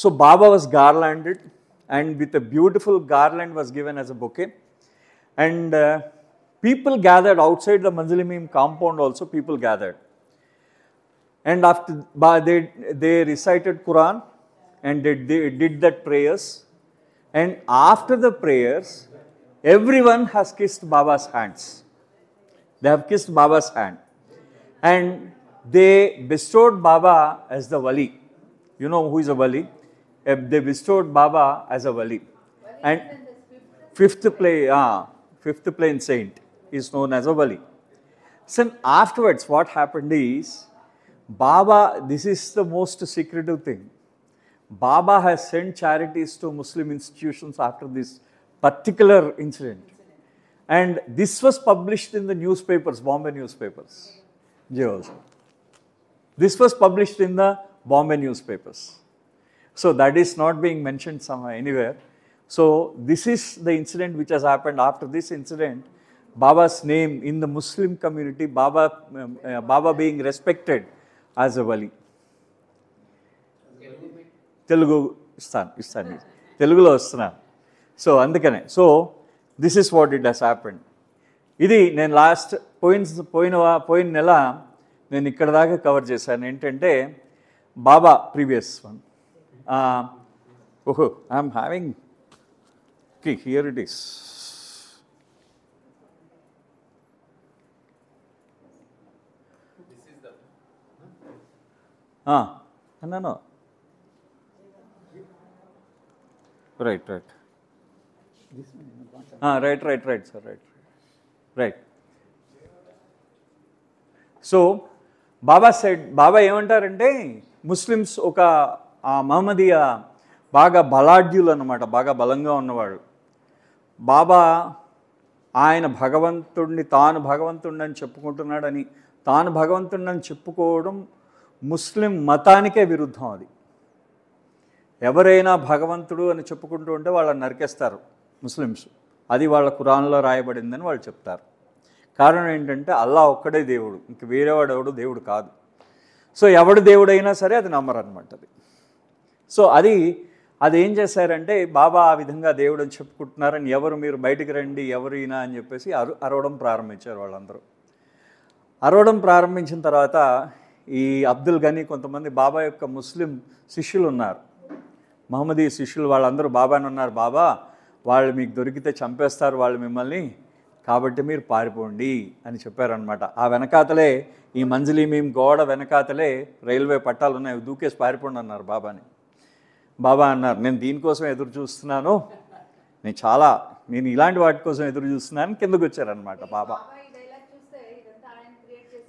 So Baba was garlanded, and with a beautiful garland was given as a bouquet. And people gathered outside the Manzilimim compound also, people gathered. And after they recited Quran and they did that prayers. And after the prayers, everyone has kissed Baba's hands. They have kissed Baba's hand. And they bestowed Baba as the Wali. You know who is a Wali? They bestowed Baba as a Wali. And fifth plane saint is known as a Wali. So afterwards, what happened is, Baba, this is the most secretive thing. Baba has sent charities to Muslim institutions after this particular incident. And this was published in the newspapers, Bombay newspapers. This was published in the Bombay newspapers. So that is not being mentioned somewhere, anywhere. So this is the incident which has happened. After this incident, Baba's name in the Muslim community, Baba being respected as a Wali. Telugu istanu. Telugulo vastuna. So andukane. So this is what it has happened. Idi నేను last పోయిన నెల నేను ఇక్కడ దాకా cover చేశాను. ఏంటంటే Baba previous one. I'm having here it is. అన్నాను. Right, sir, right. So, Baba said, Baba ఏమంటారంటే ముస్లిమ్స్ ఒక మహమ్మదీయ బాగా బలాఢ్యులు అన్నమాట, బాగా బలంగా ఉన్నవాడు. బాబా ఆయన భగవంతుడిని తాను భగవంతుడిని చెప్పుకుంటున్నాడని, తాను భగవంతుడిని చెప్పుకోవడం ముస్లిం మతానికే విరుద్ధం. అది ఎవరైనా భగవంతుడు అని చెప్పుకుంటూ ఉంటే వాళ్ళని నరికేస్తారు ముస్లిమ్స్. అది వాళ్ళ ఖురాన్లో రాయబడిందని వాళ్ళు చెప్తారు. కారణం ఏంటంటే అల్లా ఒక్కడే దేవుడు, ఇంక వేరేవాడు ఎవడు దేవుడు కాదు. సో ఎవడు దేవుడైనా సరే అది నమ్మరు అనమాట. అది సో అది ఏం చేశారంటే బాబా ఆ విధంగా దేవుడు అని చెప్పుకుంటున్నారని, ఎవరు మీరు బయటికి రండి, ఎవరు ఈయన అని చెప్పేసి అరవడం ప్రారంభించారు వాళ్ళందరూ. అరవడం ప్రారంభించిన తర్వాత ఈ అబ్దుల్ గనీ, కొంతమంది బాబా యొక్క ముస్లిం శిష్యులు ఉన్నారు, మహమ్మదీ శిష్యులు, వాళ్ళందరూ బాబాని ఉన్నారు, బాబా వాళ్ళు మీకు దొరికితే చంపేస్తారు వాళ్ళు మిమ్మల్ని, కాబట్టి మీరు పారిపోండి అని చెప్పారనమాట. ఆ వెనకాతలే ఈ మంజిలీమీం గోడ వెనకాతలే రైల్వే పట్టాలు ఉన్నాయి, దూకేసి పారిపోండి అన్నారు బాబాని. బాబా అన్నారు, నేను దీనికోసం ఎదురు చూస్తున్నాను, నేను ఇలాంటి వాటి కోసం ఎదురు చూస్తున్నాను, కిందకు వచ్చారనమాట. బాబా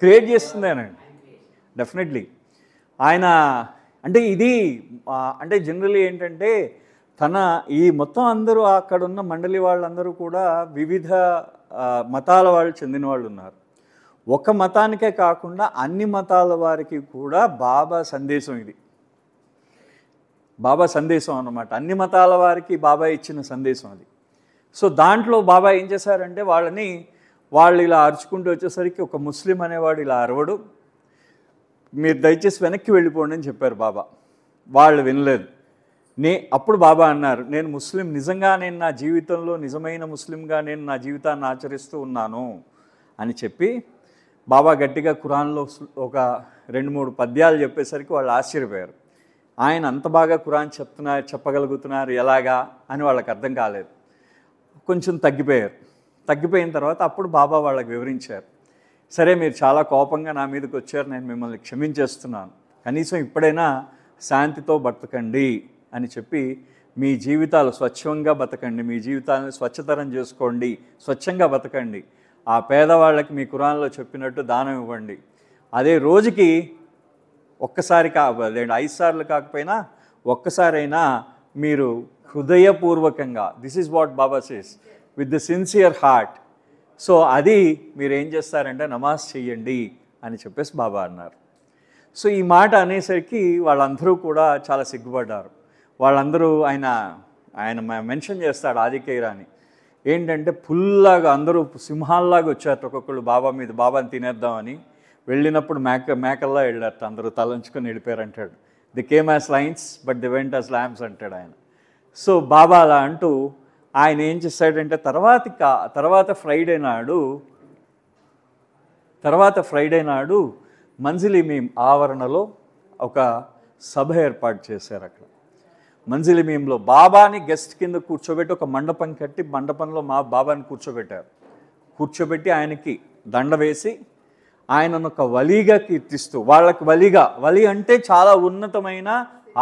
క్రియేట్ చేస్తుందేనండి, డెఫినెట్లీ. ఆయన అంటే ఇది అంటే జనరల్లీ ఏంటంటే ఈ మొత్తం అందరూ అక్కడున్న మండలి వాళ్ళందరూ కూడా వివిధ మతాల వాళ్ళు చెందిన వాళ్ళు ఉన్నారు. ఒక మతానికే కాకుండా అన్ని మతాల వారికి కూడా బాబా సందేశం ఇది, బాబా సందేశం అన్నమాట. అన్ని మతాల వారికి బాబా ఇచ్చిన సందేశం అది. సో దాంట్లో బాబా ఏం చేశారంటే వాళ్ళు ఇలా అరుచుకుంటూ వచ్చేసరికి ఒక ముస్లిం అనేవాడు ఇలా అరవడు, మీరు దయచేసి వెనక్కి వెళ్ళిపోండి అని చెప్పారు బాబా. వాళ్ళు వినలేదు. అప్పుడు బాబా అన్నారు, నేను ముస్లిం, నిజంగా నేను నా జీవితంలో నిజమైన ముస్లింగా నేను నా జీవితాన్ని ఆచరిస్తూ ఉన్నాను అని చెప్పి బాబా గట్టిగా ఖురాన్లో ఒక 2-3 పద్యాలు చెప్పేసరికి వాళ్ళు ఆశ్చర్యపోయారు. ఆయన అంత బాగా ఖురాన్ చెప్పగలుగుతున్నారు ఎలాగా అని వాళ్ళకి అర్థం కాలేదు. కొంచెం తగ్గిపోయిన తర్వాత అప్పుడు బాబా వాళ్ళకి వివరించారు, సరే మీరు చాలా కోపంగా నా మీదకి వచ్చారు, నేను మిమ్మల్ని క్షమించేస్తున్నాను, కనీసం ఇప్పుడైనా శాంతితో బతకండి అని చెప్పి మీ జీవితాలు స్వచ్ఛంగా బతకండి, మీ జీవితాలను స్వచ్ఛతరం చేసుకోండి, స్వచ్ఛంగా బతకండి, ఆ పేదవాళ్ళకి మీ ఖురాన్లో చెప్పినట్టు దానం ఇవ్వండి, అదే రోజుకి ఒక్కసారి 5 సార్లు కాకపోయినా ఒక్కసారైనా మీరు హృదయపూర్వకంగా, this is what Baba says, with the sincere heart, so అది మీరు ఏం చేస్తారంటే నమాజ్ చెయ్యండి అని చెప్పేసి బాబా అన్నారు. సో ఈ మాట అనేసరికి వాళ్ళందరూ కూడా చాలా సిగ్గుపడ్డారు. వాళ్ళందరూ ఆయన మెన్షన్ చేస్తాడు ఆదికేయరాని, ఏంటంటే పుల్లాగా అందరూ సింహాల్లాగా వచ్చారు ఒక్కొక్కళ్ళు బాబా మీద, బాబాని తినేద్దామని వెళ్ళినప్పుడు మేకల్లా వెళ్ళారు, అందరూ తలంచుకొని వెళ్ళిపోయారంటాడు. They came as lions but they went as lambs అంటాడు ఆయన. సో బాబా అలా అంటూ ఆయన ఏం చేశాడంటే తర్వాత ఫ్రైడే నాడు మంజిలిమీం ఆవరణలో ఒక సభ ఏర్పాటు చేశారు. అక్కడ మంజిలిమీంలో బాబాని గెస్ట్ కింద కూర్చోబెట్టి ఒక మండపం కట్టి మండపంలో బాబాని కూర్చోబెట్టి ఆయనకి దండ వేసి ఆయనను ఒక వలీగా కీర్తిస్తూ, వాళ్ళకి వలి అంటే చాలా ఉన్నతమైన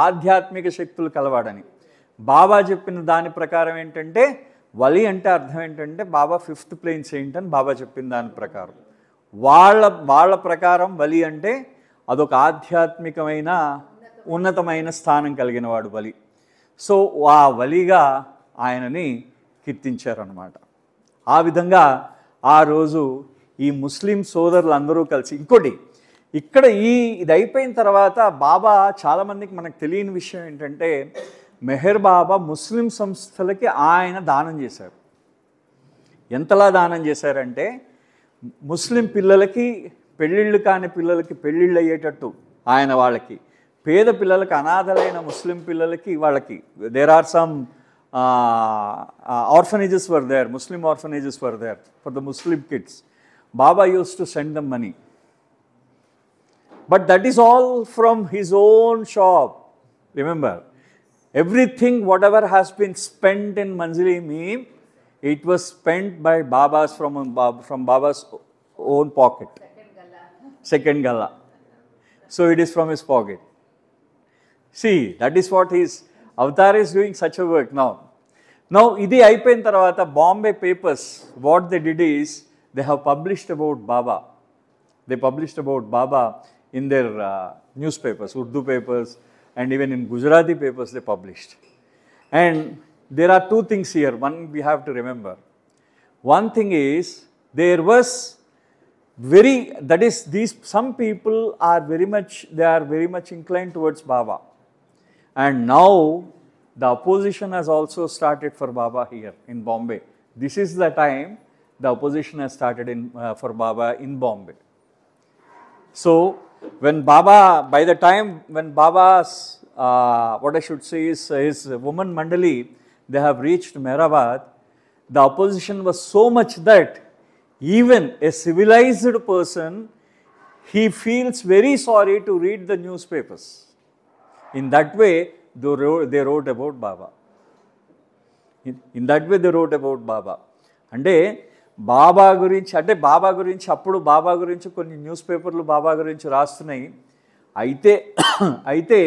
ఆధ్యాత్మిక శక్తులు కలవాడని. బాబా చెప్పిన దాని ప్రకారం ఏంటంటే వలి అంటే అర్థం ఏంటంటే బాబా 5th ప్లేన్ సెయింట్ అని బాబా చెప్పిన దాని ప్రకారం. వాళ్ళ ప్రకారం వలి అంటే అదొక ఆధ్యాత్మికమైన ఉన్నతమైన స్థానం కలిగిన వాడు వలి. సో ఆ వలిగా ఆయనని కీర్తించారన్నమాట. ఆ విధంగా ఆ రోజు ఈ ముస్లిం సోదరులు అందరూ కలిసి, ఇంకోటి ఇక్కడ ఇది అయిపోయిన తర్వాత బాబా చాలామందికి మనకు తెలియని విషయం ఏంటంటే మెహర్ బాబా ముస్లిం సంస్థలకి ఆయన దానం చేశారు. ఎంతలా దానం చేశారంటే ముస్లిం పిల్లలకి పెళ్ళిళ్ళు కాని పిల్లలకి పెళ్ళిళ్ళు అయ్యేటట్టు ఆయన వాళ్ళకి, పేద పిల్లలకి, అనాథలైన ముస్లిం పిల్లలకి వాళ్ళకి, there are some orphanages were there, Muslim orphanages were there for the Muslim kids. Baba used to send them money. But that is all from his own shop. Remember, everything, whatever has been spent in Manzilimim, it was spent by Baba's from Baba's own pocket. Second gala. So it is from his pocket. See, that is what his avatar is doing such a work now. Now, ఇది అయిపోయిన తర్వాత Bombay papers, what they did is, they have published about Baba. They published about Baba in their newspapers, Urdu papers, and even in Gujarati papers they published. And there are two things here, one we have to remember. One thing is, there was some people are very much inclined towards Baba. And now, the opposition has also started for Baba here in Bombay. This is the time the opposition has started for Baba in Bombay. So, by the time when Baba's, what I should say is his woman Mandali, they have reached Mehrabad, the opposition was so much that even a civilized person, he feels very sorry to read the newspapers. In that way, they wrote about Baba. In that way, they wrote about Baba. అంటే బాబా గురించి అప్పుడు బాబా గురించి కొన్ని news పేపర్లు బాబా గురించి రాస్తున్నాయి. అయితే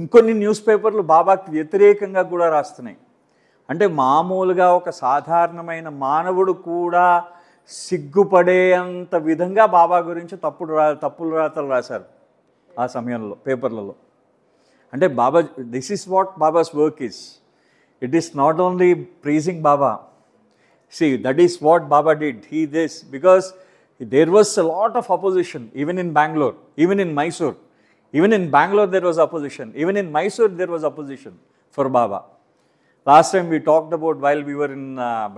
ఇంకొన్ని news పేపర్లు బాబాకి వ్యతిరేకంగా కూడా రాస్తున్నాయి. అంటే మామూలుగా ఒక సాధారణమైన మానవుడు కూడా సిగ్గుపడేంత విధంగా బాబా గురించి తప్పులు రాతలు రాశారు ఆ సమయంలో పేపర్లలో. అంటే Baba, this is what Baba's work is. It is not only praising Baba. See, that is what Baba did. He this, because there was a lot of opposition, even in Bangalore, even in Mysore. Even in Bangalore there was opposition. Even in Mysore there was opposition for Baba. Last time we talked about, while we were in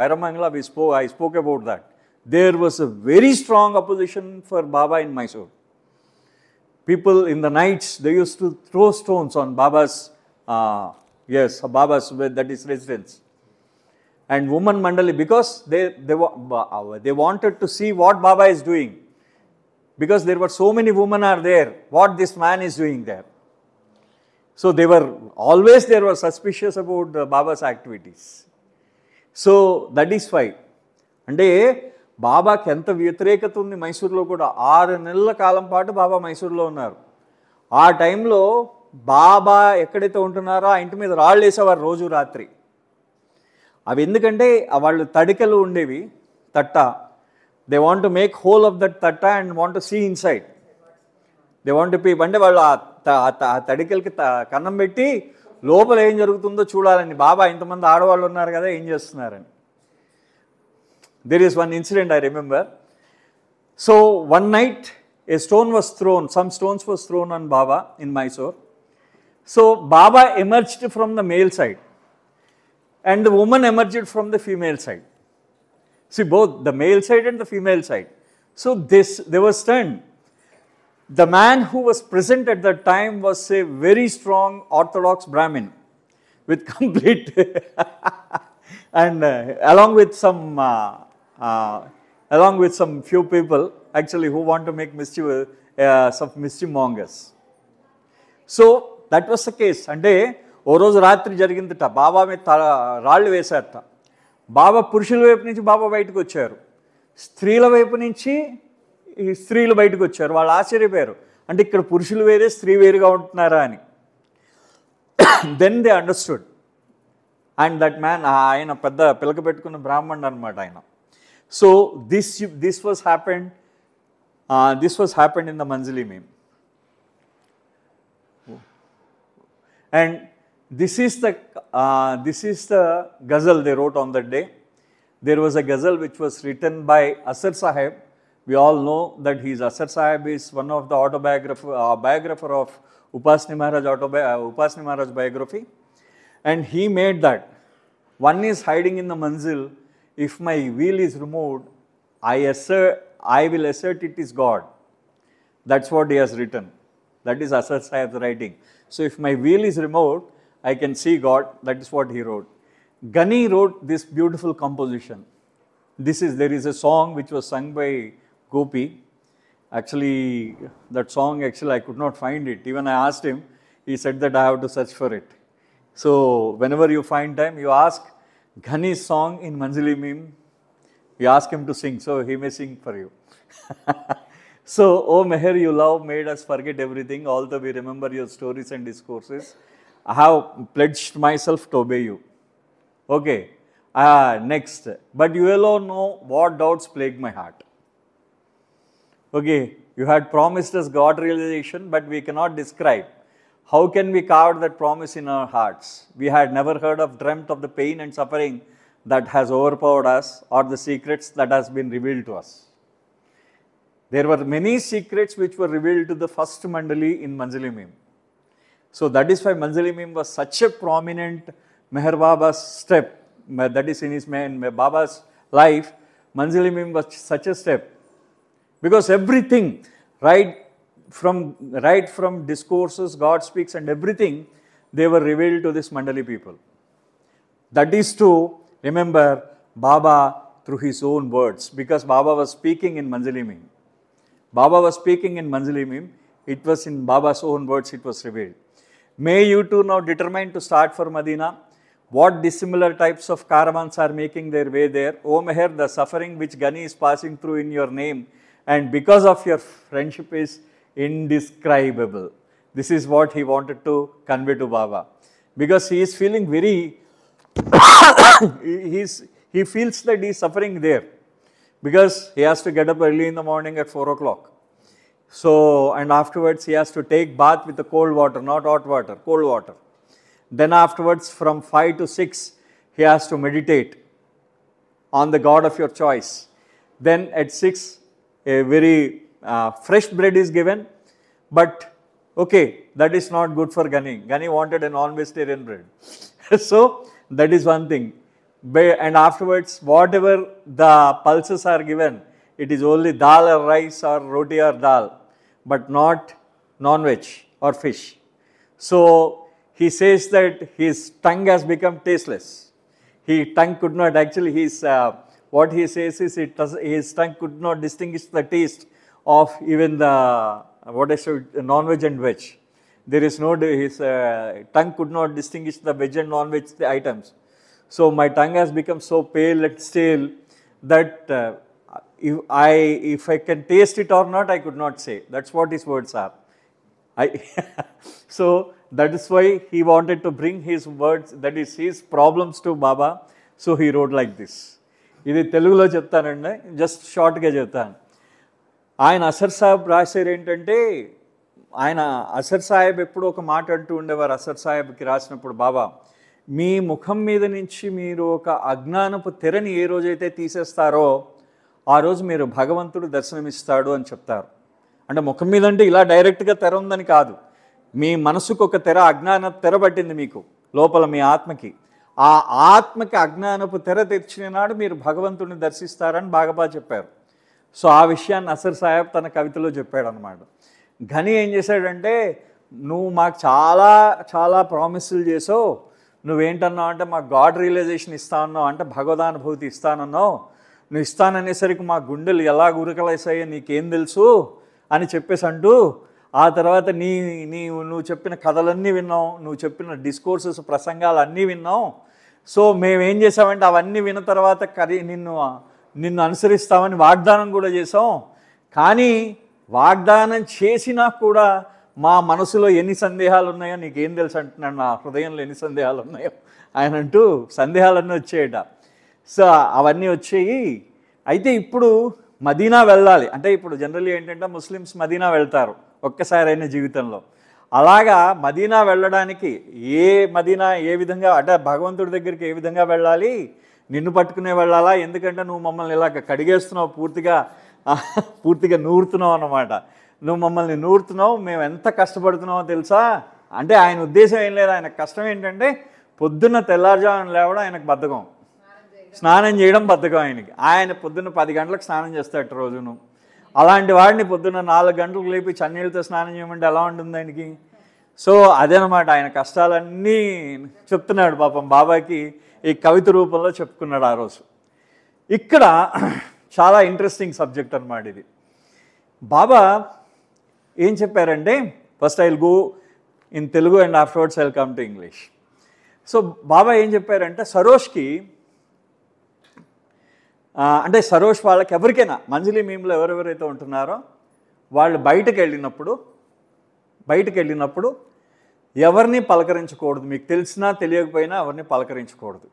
Bairamangala, I spoke about that. There was a very strong opposition for Baba in Mysore. People in the nights, they used to throw stones on Baba's, Baba's, that is residence. And woman Mandali, because they wanted to see what Baba is doing. Because there were so many women are there, what this man is doing there. So they were suspicious about Baba's activities. So that is why. అంటే బాబాకి ఎంత వ్యతిరేకత ఉంది మైసూర్లో కూడా. 6 నెలల కాలం పాటు బాబా మైసూర్లో ఉన్నారు. ఆ టైంలో బాబా ఎక్కడైతే ఉంటున్నారో ఆ ఇంటి మీద రాళ్ళు వేసేవారు రోజు రాత్రి. అవి ఎందుకంటే వాళ్ళు తడికలు ఉండేవి, తట్ట. They want to make hole of that తట్ట and want to see inside. They want to peep, అంటే వాళ్ళు ఆ తడికలకి కన్నం పెట్టి లోపల ఏం జరుగుతుందో చూడాలని. బాబా ఇంతమంది ఆడవాళ్ళు ఉన్నారు కదా, ఏం చేస్తున్నారని. There is one incident I remember. So one night a stone was thrown, some stones was thrown on Baba in Mysore. So Baba emerged from the male side and the woman emerged from the female side. See, both the male side and the female side. So they were stunned. The man who was present at that time was a very strong Orthodox Brahmin with complete and along with some few people actually who want to make mischief, some mischief mongers. So that was the case. అంటే ఓ రోజు రాత్రి జరిగిందట, బాబా మీద రాళ్ళు వేశారట. బాబా పురుషుల వైపు నుంచి బాబా బయటకు వచ్చారు, స్త్రీల వైపు నుంచి ఈ స్త్రీలు బయటకు వచ్చారు. వాళ్ళు ఆశ్చర్యపోయారు, అంటే ఇక్కడ పురుషులు వేరే స్త్రీ వేరుగా ఉంటున్నారా అని. Then they understood. And that man, ఆయన పెద్ద పిలక పెట్టుకున్న బ్రాహ్మణుడు అనమాట ఆయన. So this was happened in the Manzil-e Meem. And this is the ghazal they wrote on that day. There was a ghazal which was written by Asar Sahib. We all know that Asar Sahib is one of the biographer of Upasni Maharaj biography. And he made that. One is hiding in the manzil. If my wheel is removed, I will assert it is God. That's what he has written. That is Asar Sahib's writing. So if my wheel is removed, I can see God. That is what he wrote. Ghani wrote this beautiful composition. There is a song which was sung by Gopi. Actually, that song, I could not find it. Even I asked him, he said that I have to search for it. So whenever you find time, you ask Ghani's song in Manjali Meme, you ask him to sing, so he may sing for you. So, O Meher, you love made us forget everything, although we remember your stories and discourses. I have pledged myself to obey you. Okay, next. But you alone know what doubts plague my heart. Okay, you had promised us God realization, but we cannot describe. How can we carve that promise in our hearts? We had never heard of, dreamt of the pain and suffering that has overpowered us, or the secrets that has been revealed to us. There were many secrets which were revealed to the first Mandali in Manjali Meme. So that is why Manjali Meme was such a prominent Meher Baba's step. That is in his Baba's life. Manjali Meme was such a step. Because everything, right from discourses, God speaks and everything, they were revealed to this Mandali people. That is to remember Baba through his own words. Because Baba was speaking in Manjali Meme. Baba was speaking in Manjali Meme. It was in Baba's own words it was revealed. May you too now determine to start for Medina. What dissimilar types of caravans are making their way there? O Meher, the suffering which Ghani is passing through in your name and because of your friendship is indescribable. This is what he wanted to convey to Baba. Because he is feeling very, he feels that he is suffering there. Because he has to get up early in the morning at 4 o'clock. So, and afterwards he has to take bath with the cold water, not hot water, cold water. Then afterwards from 5 to 6, he has to meditate on the God of your choice. Then at 6, a very fresh bread is given. But, okay, that is not good for Ghani. Ghani wanted a non-vegetarian bread. So, that is one thing. And afterwards, whatever the pulses are given, it is only dal or rice or roti or dal, but not non-veg or fish. So, he says that his tongue has become tasteless. His tongue could not actually, what he says is his tongue could not distinguish the taste of even the, non-veg and veg. There is no, his tongue could not distinguish the veg and non-veg items. So my tongue has become so pale and stale that if I can taste it or not, I could not say. That's what his words are. So that is why he wanted to bring his words, that is his problems to Baba. So he wrote like this. ఇది తెలుగులో చెప్తానండి, just షార్ట్గా చెప్తాను. ఆయన అసర్ సాహెబ్ రాశారు ఏంటంటే, ఆయన అసర్ సాహెబ్ ఎప్పుడు ఒక మాట అంటూ ఉండేవారు. అసర్ సాహెబ్కి రాసినప్పుడు, బాబా మీ ముఖం మీద నుంచి మీరు ఒక అజ్ఞానపు తెరని ఏ రోజైతే తీసేస్తారో ఆ రోజు మీరు భగవంతుడు దర్శనమిస్తాడు అని చెప్తారు. అంటే ముఖం మీద అంటే ఇలా డైరెక్ట్గా తెర ఉందని కాదు, మీ మనసుకు ఒక తెర, అజ్ఞాన తెర పట్టింది మీకు లోపల మీ ఆత్మకి. ఆ ఆత్మకి అజ్ఞానపు తెర తెరిచిన నాడు మీరు భగవంతుడిని దర్శిస్తారని బాగా చెప్పారు. సో ఆ విషయాన్ని అసర్ సాహెబ్ తన కవితలో చెప్పాడు అనమాట. ఘని ఏం చేశాడంటే, నువ్వు మాకు చాలా చాలా ప్రామిసులు చేసావు, నువ్వేంటన్నావు అంటే మాకు గాడ్ రియలైజేషన్ ఇస్తానన్నావు, అంటే భగవదానుభూతి ఇస్తానన్నావు, నువ్వు ఇస్తాననేసరికి మా గుండెలు ఎలా గురకలేసాయో నీకేం తెలుసు అని చెప్పేసి అంటూ, ఆ తర్వాత నువ్వు చెప్పిన కథలన్నీ విన్నాం, నువ్వు చెప్పిన డిస్కోర్సెస్ ప్రసంగాలు అన్నీ విన్నాం. సో మేమేం చేసామంటే అవన్నీ విన్న తర్వాత నిన్ను అనుసరిస్తామని వాగ్దానం కూడా చేసాం. కానీ వాగ్దానం చేసినా కూడా మా మనసులో ఎన్ని సందేహాలు ఉన్నాయో నీకేం తెలుసు అంటున్నాడు, నా హృదయంలో ఎన్ని సందేహాలు ఉన్నాయో ఆయన అంటూ సందేహాలన్నీ వచ్చాయట. సో అవన్నీ వచ్చాయి. అయితే ఇప్పుడు మదీనా వెళ్ళాలి అంటే, ఇప్పుడు జనరల్లీ ఏంటంటే ముస్లిమ్స్ మదీనా వెళ్తారు ఒక్కసారైన జీవితంలో. అలాగా మదీనా వెళ్ళడానికి మదీనా ఏ విధంగా అంటే భగవంతుడి దగ్గరికి ఏ విధంగా వెళ్ళాలి, నిన్ను పట్టుకునే వెళ్ళాలా, ఎందుకంటే నువ్వు మమ్మల్ని ఇలాగ కడిగేస్తున్నావు, పూర్తిగా నూరుతున్నావు అన్నమాట. నువ్వు మమ్మల్ని నూరుతున్నావు, మేము ఎంత కష్టపడుతున్నావో తెలుసా అంటే ఆయన ఉద్దేశం ఏం లేదు. ఆయన కష్టం ఏంటంటే పొద్దున్న తెల్లారుజామున లేవడం ఆయనకు బద్ధకం, స్నానం చేయడం బద్ధకం ఆయనకి. ఆయన పొద్దున్న 10 గంటలకు స్నానం చేస్తాడు రోజును. అలాంటి వాడిని పొద్దున్న 4 గంటలకు లేపి చన్నీళ్ళతో స్నానం చేయమంటే ఎలా ఉంటుంది ఆయనకి? సో అదేనమాట ఆయన కష్టాలన్నీ చెప్తున్నాడు పాపం బాబాకి ఈ కవిత రూపంలో చెప్పుకున్నాడు ఆ రోజు. ఇక్కడ చాలా ఇంట్రెస్టింగ్ సబ్జెక్ట్ అన్నమాట ఇది. బాబా ఏం చెప్పారంటే, first I will go in Telugu and afterwards I will come to English. So Baba ఏం చెప్పారంటే, సరోష్కి అంటే సరోష్ వాళ్ళకి ఎవరికైనా మంజులి మీమ్లో ఎవరెవరైతే ఉంటున్నారో వాళ్ళు బయటకు వెళ్ళినప్పుడు ఎవరిని పలకరించకూడదు. మీకు తెలిసినా తెలియకపోయినా ఎవరిని పలకరించకూడదు.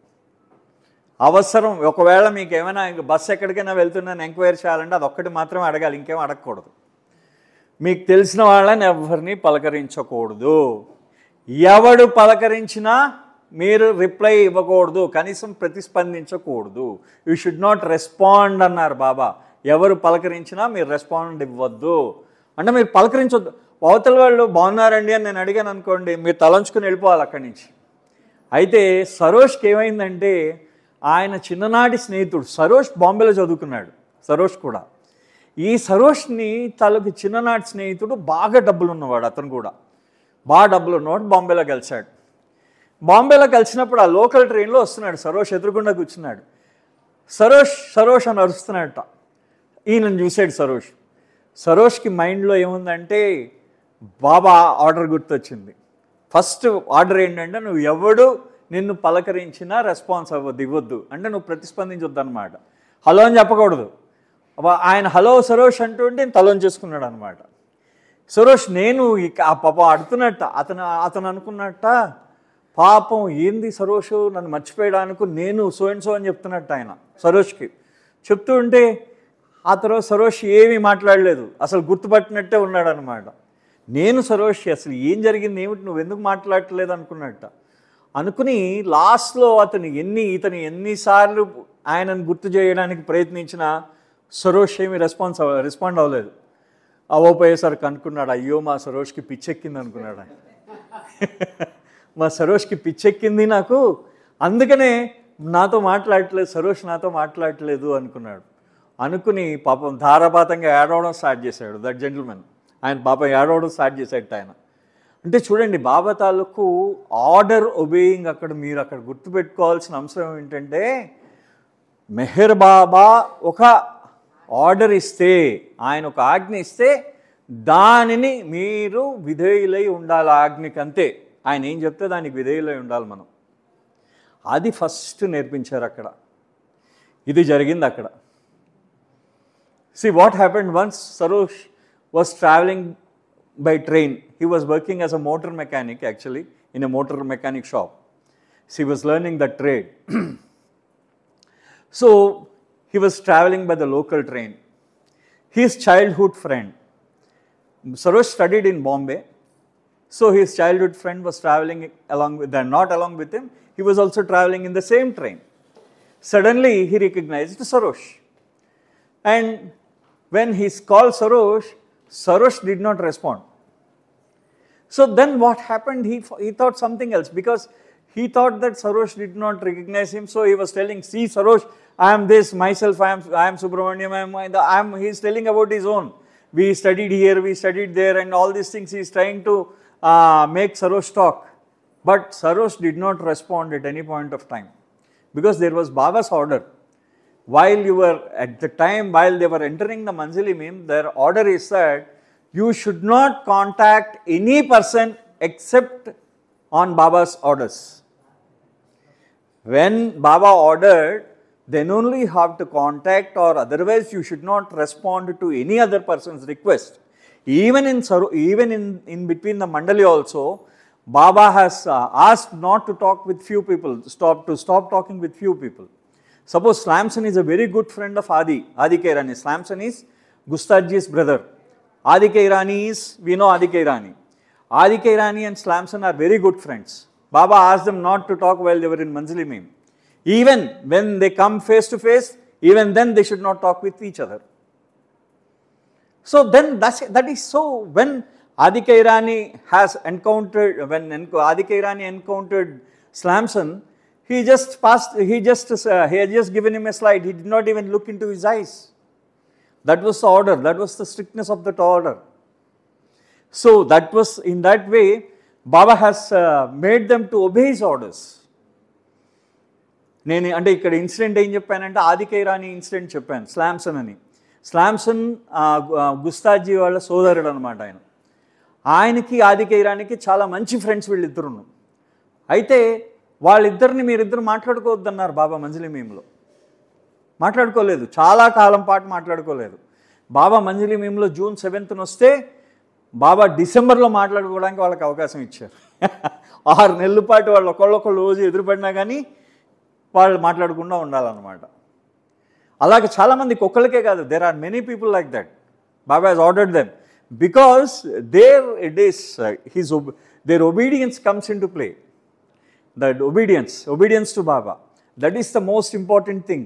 అవసరం ఒకవేళ మీకు ఏమైనా బస్సు ఎక్కడికైనా వెళ్తున్నాను ఎంక్వైరీ చేయాలంటే అది ఒక్కటి మాత్రమే అడగాలి, ఇంకేం అడగకూడదు. మీకు తెలిసిన వాళ్ళని ఎవరిని పలకరించకూడదు. ఎవడు పలకరించినా మీరు రిప్లై ఇవ్వకూడదు, కనీసం ప్రతిస్పందించకూడదు. యూ షుడ్ నాట్ రెస్పాండ్ అన్నారు బాబా. ఎవరు పలకరించినా మీరు రెస్పాండ్ ఇవ్వద్దు. అంటే మీరు పలకరించొద్దు. అవతల వాళ్ళు బాగున్నారండి అని నేను అడిగాను అనుకోండి, మీరు తలంచుకుని వెళ్ళిపోవాలి అక్కడి నుంచి. అయితే సరోష్కి ఏమైందంటే, ఆయన చిన్ననాటి స్నేహితుడు సరోష్ బాంబేలో చదువుకున్నాడు. సరోష్ కూడా ఈ సరోష్ని తనకి చిన్ననాటి స్నేహితుడు బాగా డబ్బులు ఉన్నవాడు, అతను కూడా బాగా డబ్బులు ఉన్నవాడు. బాంబేలో కలిశాడు. బాంబేలో కలిసినప్పుడు ఆ లోకల్ ట్రైన్లో వస్తున్నాడు, సరోష్ ఎదురుగుండా కూర్చున్నాడు. సరోష్ అని అరుస్తున్నాడట. ఈయనను చూశాడు సరోష్కి మైండ్లో ఏముందంటే, బాబా ఆర్డర్ గుర్తొచ్చింది. ఫస్ట్ ఆర్డర్ ఏంటంటే, నువ్వు ఎవడు నిన్ను పలకరించినా రెస్పాన్స్ ఇవ్వద్దు, అంటే నువ్వు ప్రతిస్పందించొద్దు అనమాట. హలో అని చెప్పకూడదు. ఆయన హలో సరోష్ అంటుంటే తలం చేసుకున్నాడు అనమాట. సరోష్ నేను ఆ పాపం అడుతున్నట్ట, అతను అనుకున్నట్ట, పాపం ఏంది సరోష్ నన్ను మర్చిపోయడానికి నేను సో అండ్ సో అని చెప్తున్నట్టు ఆయన సరోష్కి చెప్తూ ఉంటే, ఆ తర్వాత సరోష్ ఏమీ మాట్లాడలేదు, అసలు గుర్తుపట్టినట్టే ఉన్నాడు అనమాట. నేను సరోష్ అసలు ఏం జరిగింది, ఏమిటి, నువ్వు ఎందుకు మాట్లాడట్లేదు అనుకున్నట్ట. అనుకుని లాస్ట్లో ఇతను ఎన్నిసార్లు ఆయనను గుర్తు చేయడానికి ప్రయత్నించినా సరోష్ ఏమీ రెస్పాండ్ అవ్వలేదు. అవ్వపోయేసరికి అనుకున్నాడు, అయ్యో మా సరోష్కి పిచ్చెక్కింది అనుకున్నాడు ఆయన. మా సరోష్కి పిచ్చెక్కింది నాకు, అందుకనే నాతో మాట్లాడట్లేదు, సరోష్ నాతో మాట్లాడట్లేదు అనుకున్నాడు. అనుకుని పాపం ధారాపాతంగా ఏడవడం స్టార్ట్ చేశాడు దట్ జెంటిల్మెన్. ఆయన పాపం ఏడవడం స్టార్ట్ చేశాడు ఆయన. అంటే చూడండి, బాబా తాలూకు ఆర్డర్ ఒబేయింగ్ మీరు అక్కడ గుర్తుపెట్టుకోవాల్సిన అంశం ఏంటంటే, మెహర్ బాబా ఒక ఆర్డర్ ఇస్తే, ఆయన ఒక ఆజ్ఞ ఇస్తే దానిని మీరు విధేయులై ఉండాలి. ఆజ్ఞకి అంతే, ఆయన ఏం చెప్తే దానికి విధేయులై ఉండాలి మనం. అది ఫస్ట్ నేర్పించారు అక్కడ. ఇది జరిగింది అక్కడ. See what happened once Sarosh was traveling by train. He was working as a motor mechanic actually in a motor mechanic shop. So he was learning the trade. So he was traveling by the local train. His childhood friend, Sarosh studied in Bombay. So his childhood friend was traveling along with them, not along with him. He was also traveling in the same train. Suddenly he recognized Sarosh. And when he called Sarosh, Sarosh did not respond. So then what happened? He thought something else, because he thought that Sarosh did not recognize him. So he was telling, see Sarosh, I am this, myself, I am Subramaniam, he is telling about his own. we studied here, we studied there, and all these things he is trying to make Sarosh talk. But Sarosh did not respond at any point of time, because there was Baba's order. While they were entering the Manzili Mim, their order is that you should not contact any person except on Baba's orders. When Baba ordered, then only you have to contact, or otherwise you should not respond to any other person's request. Even in between the Mandali also, Baba has asked not to talk with few people, stop talking with few people. Suppose Slamson is a very good friend of Adi Kairani. Slamson is Gustaji's brother. Adi Kairani is, we know Adi Kairani. Adi Kairani and Slamson are very good friends. Baba asked them not to talk while they were in Manzili Mim. Even when they come face to face, even then they should not talk with each other. So then that is so. When Adi Kairani encountered Slamson, he had just given him a slide. He did not even look into his eyes. That was the order. That was the strictness of that order. So that was, in that way, Baba has made them to obey his orders. నేను అంటే ఇక్కడ incident ఏం చెప్పానంటే ఆది కైరాని incident చెప్పాను, స్లామ్సన్ అని. స్లామ్సన్ గుస్తాజీ వాళ్ళ సోదరుడు అనమాట. ఆయనకి ఆది కైరానికి చాలా మంచి ఫ్రెండ్స్ వీళ్ళిద్దరు. అయితే వాళ్ళిద్దరిని మీరిద్దరు మాట్లాడుకోవద్దన్నారు బాబా మంజిలి మీమ్లో. మాట్లాడుకోలేదు, చాలా కాలం పాటు మాట్లాడుకోలేదు. బాబా మంజిలి మీమ్లో జూన్ 7th వస్తే బాబా డిసెంబర్లో మాట్లాడుకోవడానికి వాళ్ళకి అవకాశం ఇచ్చారు. 6 నెలల పాటు వాళ్ళు ఒకళ్ళొకళ్ళు రోజు ఎదురుపడినా కానీ వాళ్ళు మాట్లాడకుండా ఉండాలన్నమాట. అలాగే చాలామందికి ఒక్కళ్ళకే కాదు, there are many people like that. Baba he's ordered them because their obedience comes into play. That obedience to Baba, that is the most important thing.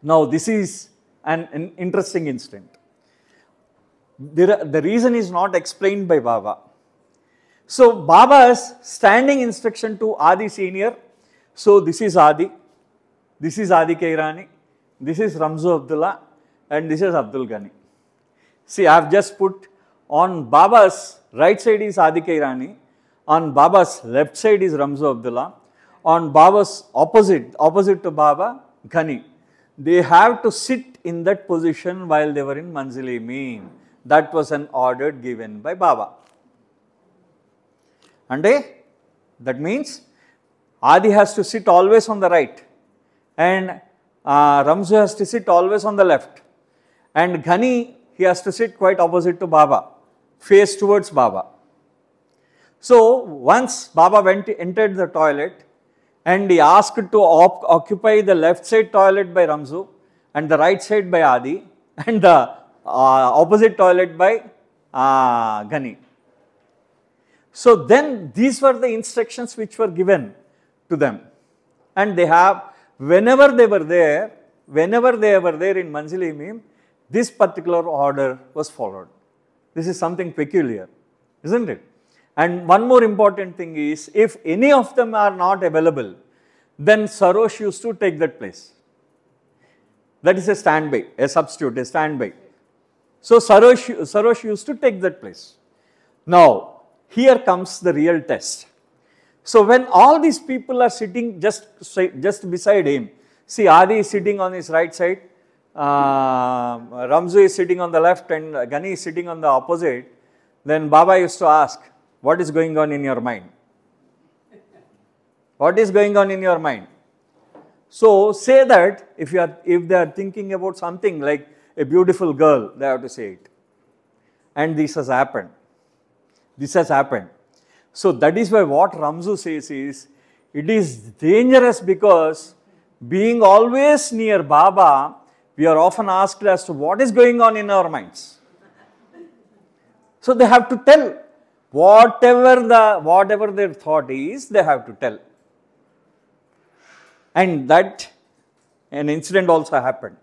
Now this is an interesting incident. The reason is not explained by Baba. So Baba's standing instruction to Adi Senior. So this is Adi Kairani, this is Ramzu Abdullah, and this is Abdul Ghani. See, I have just put on Baba's right side is Adi Kairani, on Baba's left side is Ramzu Abdullah, on Baba's opposite to Baba, Ghani. They have to sit in that position while they were in Manzili Mim. That was an order given by Baba. And that means Adi has to sit always on the right, and Ramzu has to sit always on the left, and Ghani, he has to sit quite opposite to Baba, face towards Baba. So once Baba entered the toilet, and he asked to occupy the left side toilet by Ramzu and the right side by Adi, and the opposite toilet by Ghani. So then these were the instructions which were given to them, and they have, whenever they were there in Manzili Mim, this particular order was followed. This is something peculiar, isn't it? And one more important thing is, if any of them are not available, then Sarosh used to take that place. That is a standby, a substitute, a standby. So Sarosh used to take that place. Now, here comes the real test. So when all these people are sitting just beside him, see, Adi is sitting on his right side, Ramzu is sitting on the left, and Ghani is sitting on the opposite. Then Baba used to ask, what is going on in your mind? What is going on in your mind? So say that if they are thinking about something like a beautiful girl, they have to say it. And this has happened. So that is why what Ramzu says is, it is dangerous, because being always near Baba, we are often asked as to what is going on in our minds. So they have to tell whatever their thought is, they have to tell. And that an incident also happened.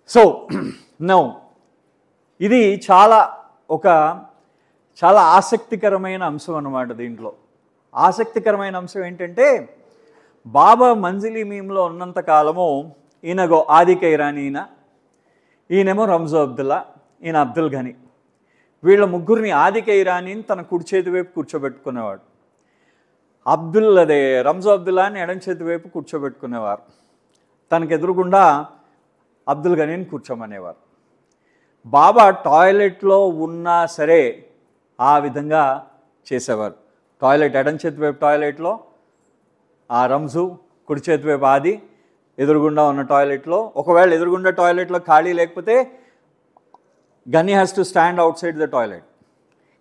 So now ఇది చాలా ఆసక్తికరమైన అంశం అన్నమాట. దీంట్లో ఆసక్తికరమైన అంశం ఏంటంటే, బాబా మంజిలి మీమ్లో ఉన్నంత కాలము ఈయనగో ఆదిక ఇరానీ ఈయనేమో రంజో అబ్దుల్లా, ఈయన అబ్దుల్ ఘనీ. వీళ్ళ ముగ్గురిని ఆదిక ఇరానీని తన కుడి చేతి వైపు కూర్చోబెట్టుకునేవాడు, రంజో అబ్దుల్లాని ఎడం చేతి వైపు కూర్చోబెట్టుకునేవారు, తనకు ఎదురుగుండా అబ్దుల్ ఘనీని కూర్చోమనేవారు. బాబా టాయిలెట్లో ఉన్నా సరే ఆ విధంగా చేసేవారు. టాయిలెట్ ఎడం చేతి వైపు టాయిలెట్లో ఆ రంజు, కుడి చేతి వైపు ఆది, ఎదురుగుండా ఉన్న టాయిలెట్లో. ఒకవేళ ఎదురుగుండా టాయిలెట్లో ఖాళీ లేకపోతే Ghani has to stand outside the toilet.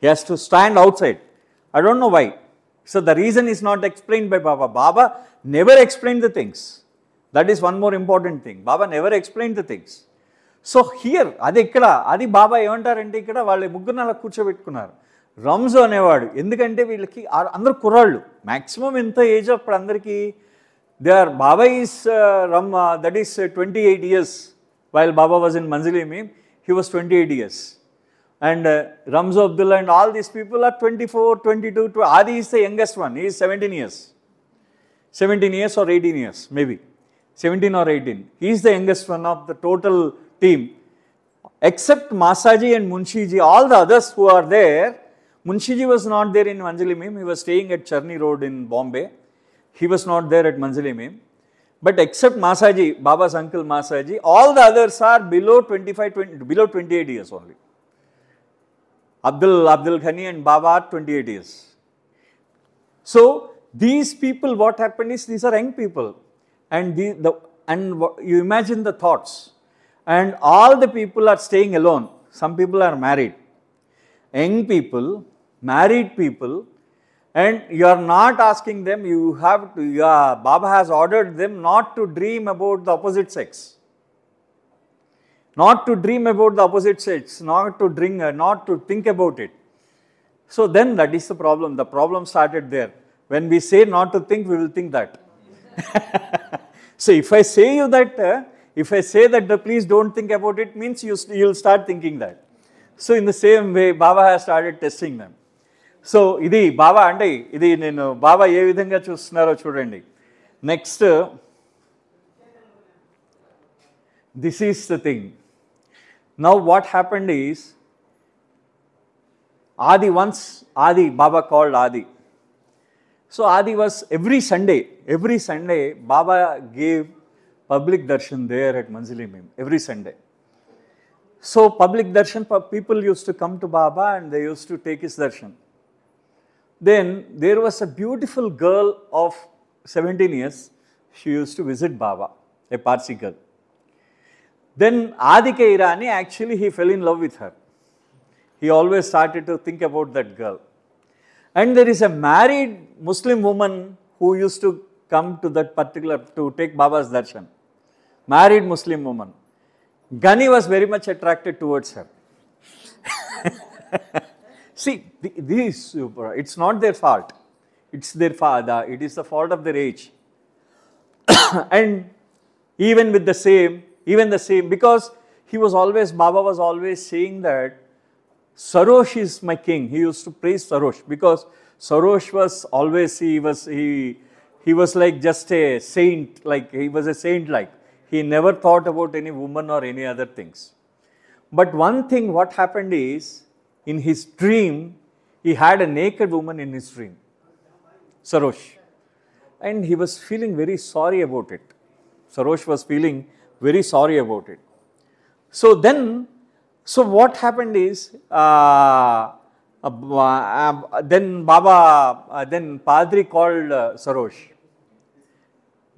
He has to stand outside. I don't know why. So the reason is not explained by Baba. Baba never explained the things. That is one more important thing. Baba never explained the things. So here, adi Baba ఏమంటారంటే ఇక్కడ వాళ్ళ ముగ్గురు అలా కూర్చోబెట్టుకున్నారు. రంజు అనేవాడు, ఎందుకంటే వీళ్ళకి అందరూ కుర్రాళ్ళు, మ్యాక్సిమం ఎంత ఏజ్ అప్పుడు అందరికీ. Baba is that is 28 years. While Baba was in Manzilimi, he was 28 years. And Ramzo Abdullah and all these people are 24, 22. Adi is the youngest one. He is 17 years. 17 years or 18 years, maybe. 17 or 18. He is the youngest one of the total team. Except Masaji and Munshiji, all the others who are there. Munshiji was not there in Manzilimim. He was staying at Charni Road in Bombay. He was not there at Manzilimim. But except Masaji, Baba's uncle Masaji, all the others are below 28 years only. Abdul Ghani and Baba are 28 years. So these people, what happened is, these are young people, and you imagine the thoughts. And all the people are staying alone. Some people are married. Young people, married people. And you are not asking them, Baba has ordered them not to dream about the opposite sex. Not to dream about the opposite sex, not to think about it. So then that is the problem. The problem started there. When we say not to think, we will think that. So if I say that please don't think about it, means you will start thinking that. So in the same way, Baba has started testing them. So ఇది బాబా అంటే, ఇది నేను బాబా ఏ విధంగా చూస్తున్నారో చూడండి. Next, this is the thing. Now what happened is, Adi, Baba called Adi. So Adi was every Sunday, Baba gave public darshan there at Manzilimim, every Sunday. So public darshan, people used to come to Baba and they used to take his darshan. Then there was a beautiful girl of 17 years. She used to visit Baba, a Parsi girl. Then Adika Irani, actually he fell in love with her. He always started to think about that girl. And there is a married Muslim woman who used to come to that particular, to take Baba's darshan. Married Muslim woman. Ghani was very much attracted towards her. See, it's not their fault. It's their father. It is the fault of their age. And even the same, because Baba was always saying that Sarosh is my king. He used to praise Sarosh, because Sarosh was always, he was like just a saint, like he was a saint like. He never thought about any woman or any other things. But one thing, what happened is, in his dream, he had a naked woman in his dream, Sarosh. And he was feeling very sorry about it. Sarosh was feeling very sorry about it. So what happened is, then Padri called Sarosh.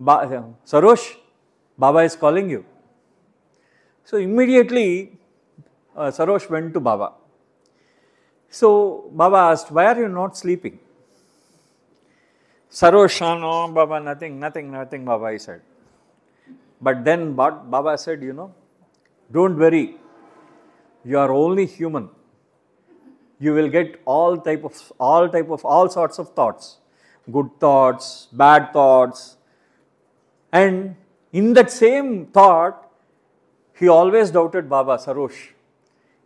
Sarosh, Baba is calling you. So immediately, Sarosh went to Baba. So Baba asked, why are you not sleeping? Sarosh, no, Baba, nothing, Baba, he said. But then Baba said, don't worry, you are only human. You will get all sorts of thoughts, good thoughts, bad thoughts. And in that same thought, he always doubted Baba, Sarosh.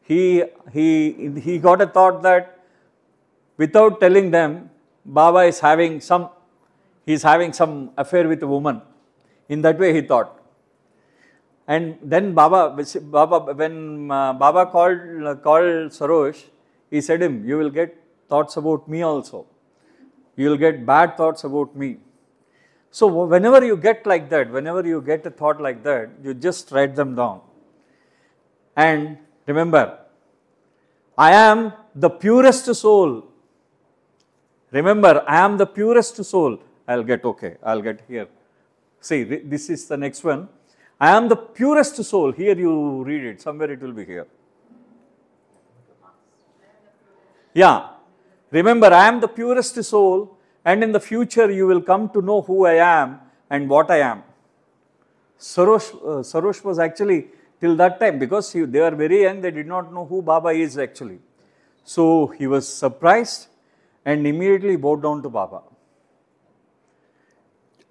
He got a thought that without telling them, Baba is having some affair with a woman. In that way he thought. And then when Baba called Sarosh, he said him, you will get thoughts about me also. You will get bad thoughts about me. So whenever you get like that, whenever you get a thought like that, you just write them down. And remember, I am the purest soul. Remember, I am the purest soul. I'll get here. See, this is the next one. I am the purest soul. Here you read it. Somewhere it will be here. Yeah. Remember, I am the purest soul, and in the future you will come to know who I am and what I am. Sarosh was actually, till that time, because they were very young, they did not know who Baba is actually. So he was surprised and immediately bowed down to Baba.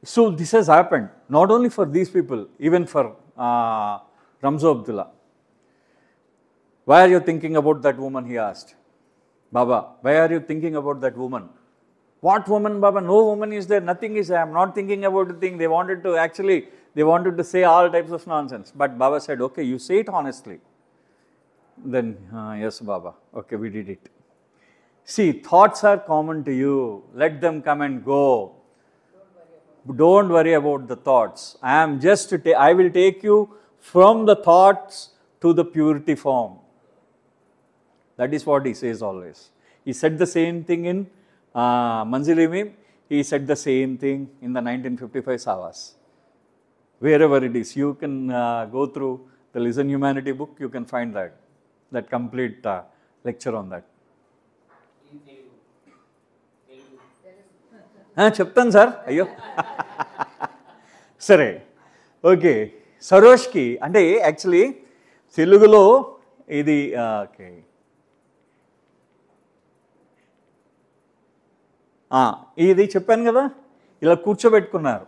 So this has happened, not only for these people, even for Ramzo Abdullah. Why are you thinking about that woman, he asked. Baba, why are you thinking about that woman? What woman, Baba? No woman is there, nothing is there. I am not thinking about the thing. They wanted to say all types of nonsense. But Baba said, okay, you say it honestly. Then, yes, Baba. Okay, we did it. See, thoughts are common to you. Let them come and go. Don't worry about the thoughts. I will take you from the thoughts to the purity form. That is what he says always. He said the same thing in Manzil-e-Mim. He said the same thing in the 1955 Savas. Wherever it is, you can go through the Listen Humanity book, you can find that complete lecture on that. చెప్తాను sir అయ్యో సరే okay సరోష్కి అంటే actually తెలుగులో ఇది okay ఇది చెప్పాను కదా ఇలా కూర్చోబెట్టుకున్నారు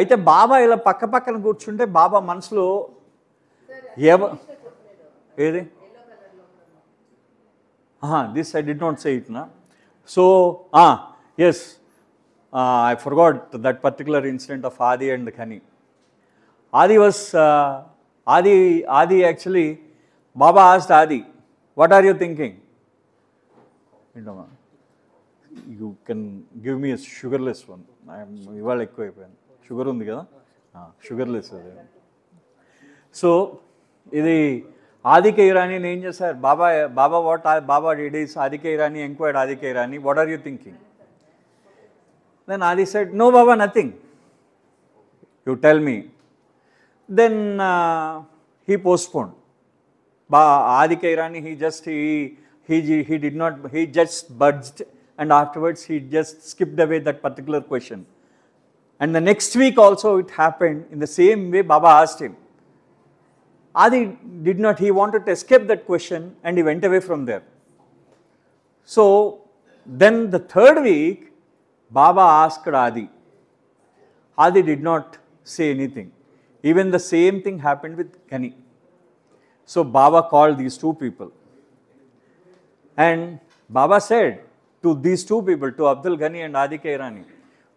అయితే బాబా ఇలా పక్క పక్కన కూర్చుంటే బాబా మనసులో ఏది this I did not say it నా so yes I forgot that particular incident of Adi and Khani. Adi actually, Baba asked Adi, what are you thinking? You can give me a sugarless one. I am sugar undi kada? Sugarless. So, idi Adi Kairani named sir, Baba did is Adi Kairani inquired Adi Kairani, what are you thinking? Then Adi said, no Baba, nothing. You tell me. Then he postponed. Adi Kairani, he just budged, and afterwards he just skipped away that particular question. And the next week also it happened in the same way Baba asked him. Adi did not, he wanted to escape that question and he went away from there. So then the third week, Baba asked Adi. Adi did not say anything. Even the same thing happened with Ghani. So Baba called these two people. And Baba said to these two people, to Abdul Ghani and Adi Kairani,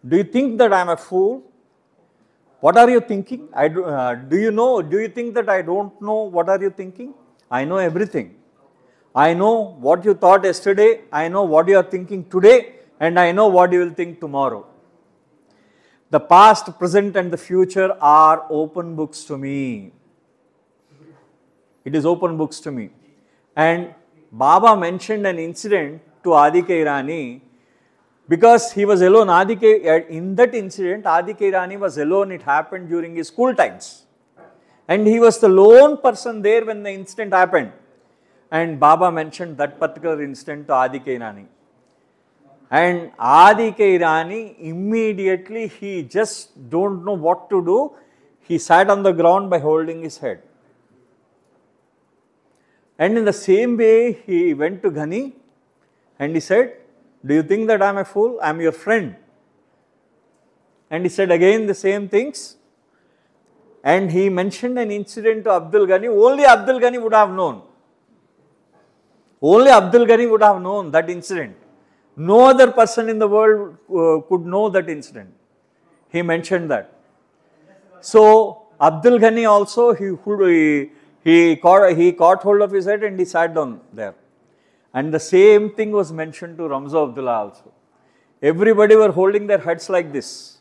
do you think that I am a fool? What are you thinking? Do you think that I don't know what are you thinking? I know everything. I know what you thought yesterday. I know what you are thinking today. And I know what you will think tomorrow. The past, present and the future are open books to me. It is open books to me. And Baba mentioned an incident to Adi Kairani because he was alone. In that incident, Adi Kairani was alone. It happened during his school times. And he was the lone person there when the incident happened. And Baba mentioned that particular incident to Adi Kairani. And Adi Kairani, immediately, he just don't know what to do. He sat on the ground by holding his head. And in the same way, he went to Ghani and he said, do you think that I am a fool? I am your friend. And he said again the same things. And he mentioned an incident to Abdul Ghani. Only Abdul Ghani would have known. Only Abdul Ghani would have known that incident. No other person in the world could know that incident. He mentioned that. So Abdul Ghani also, he caught hold of his head and he sat down there. And the same thing was mentioned to Ramzo Abdullah also. Everybody were holding their heads like this.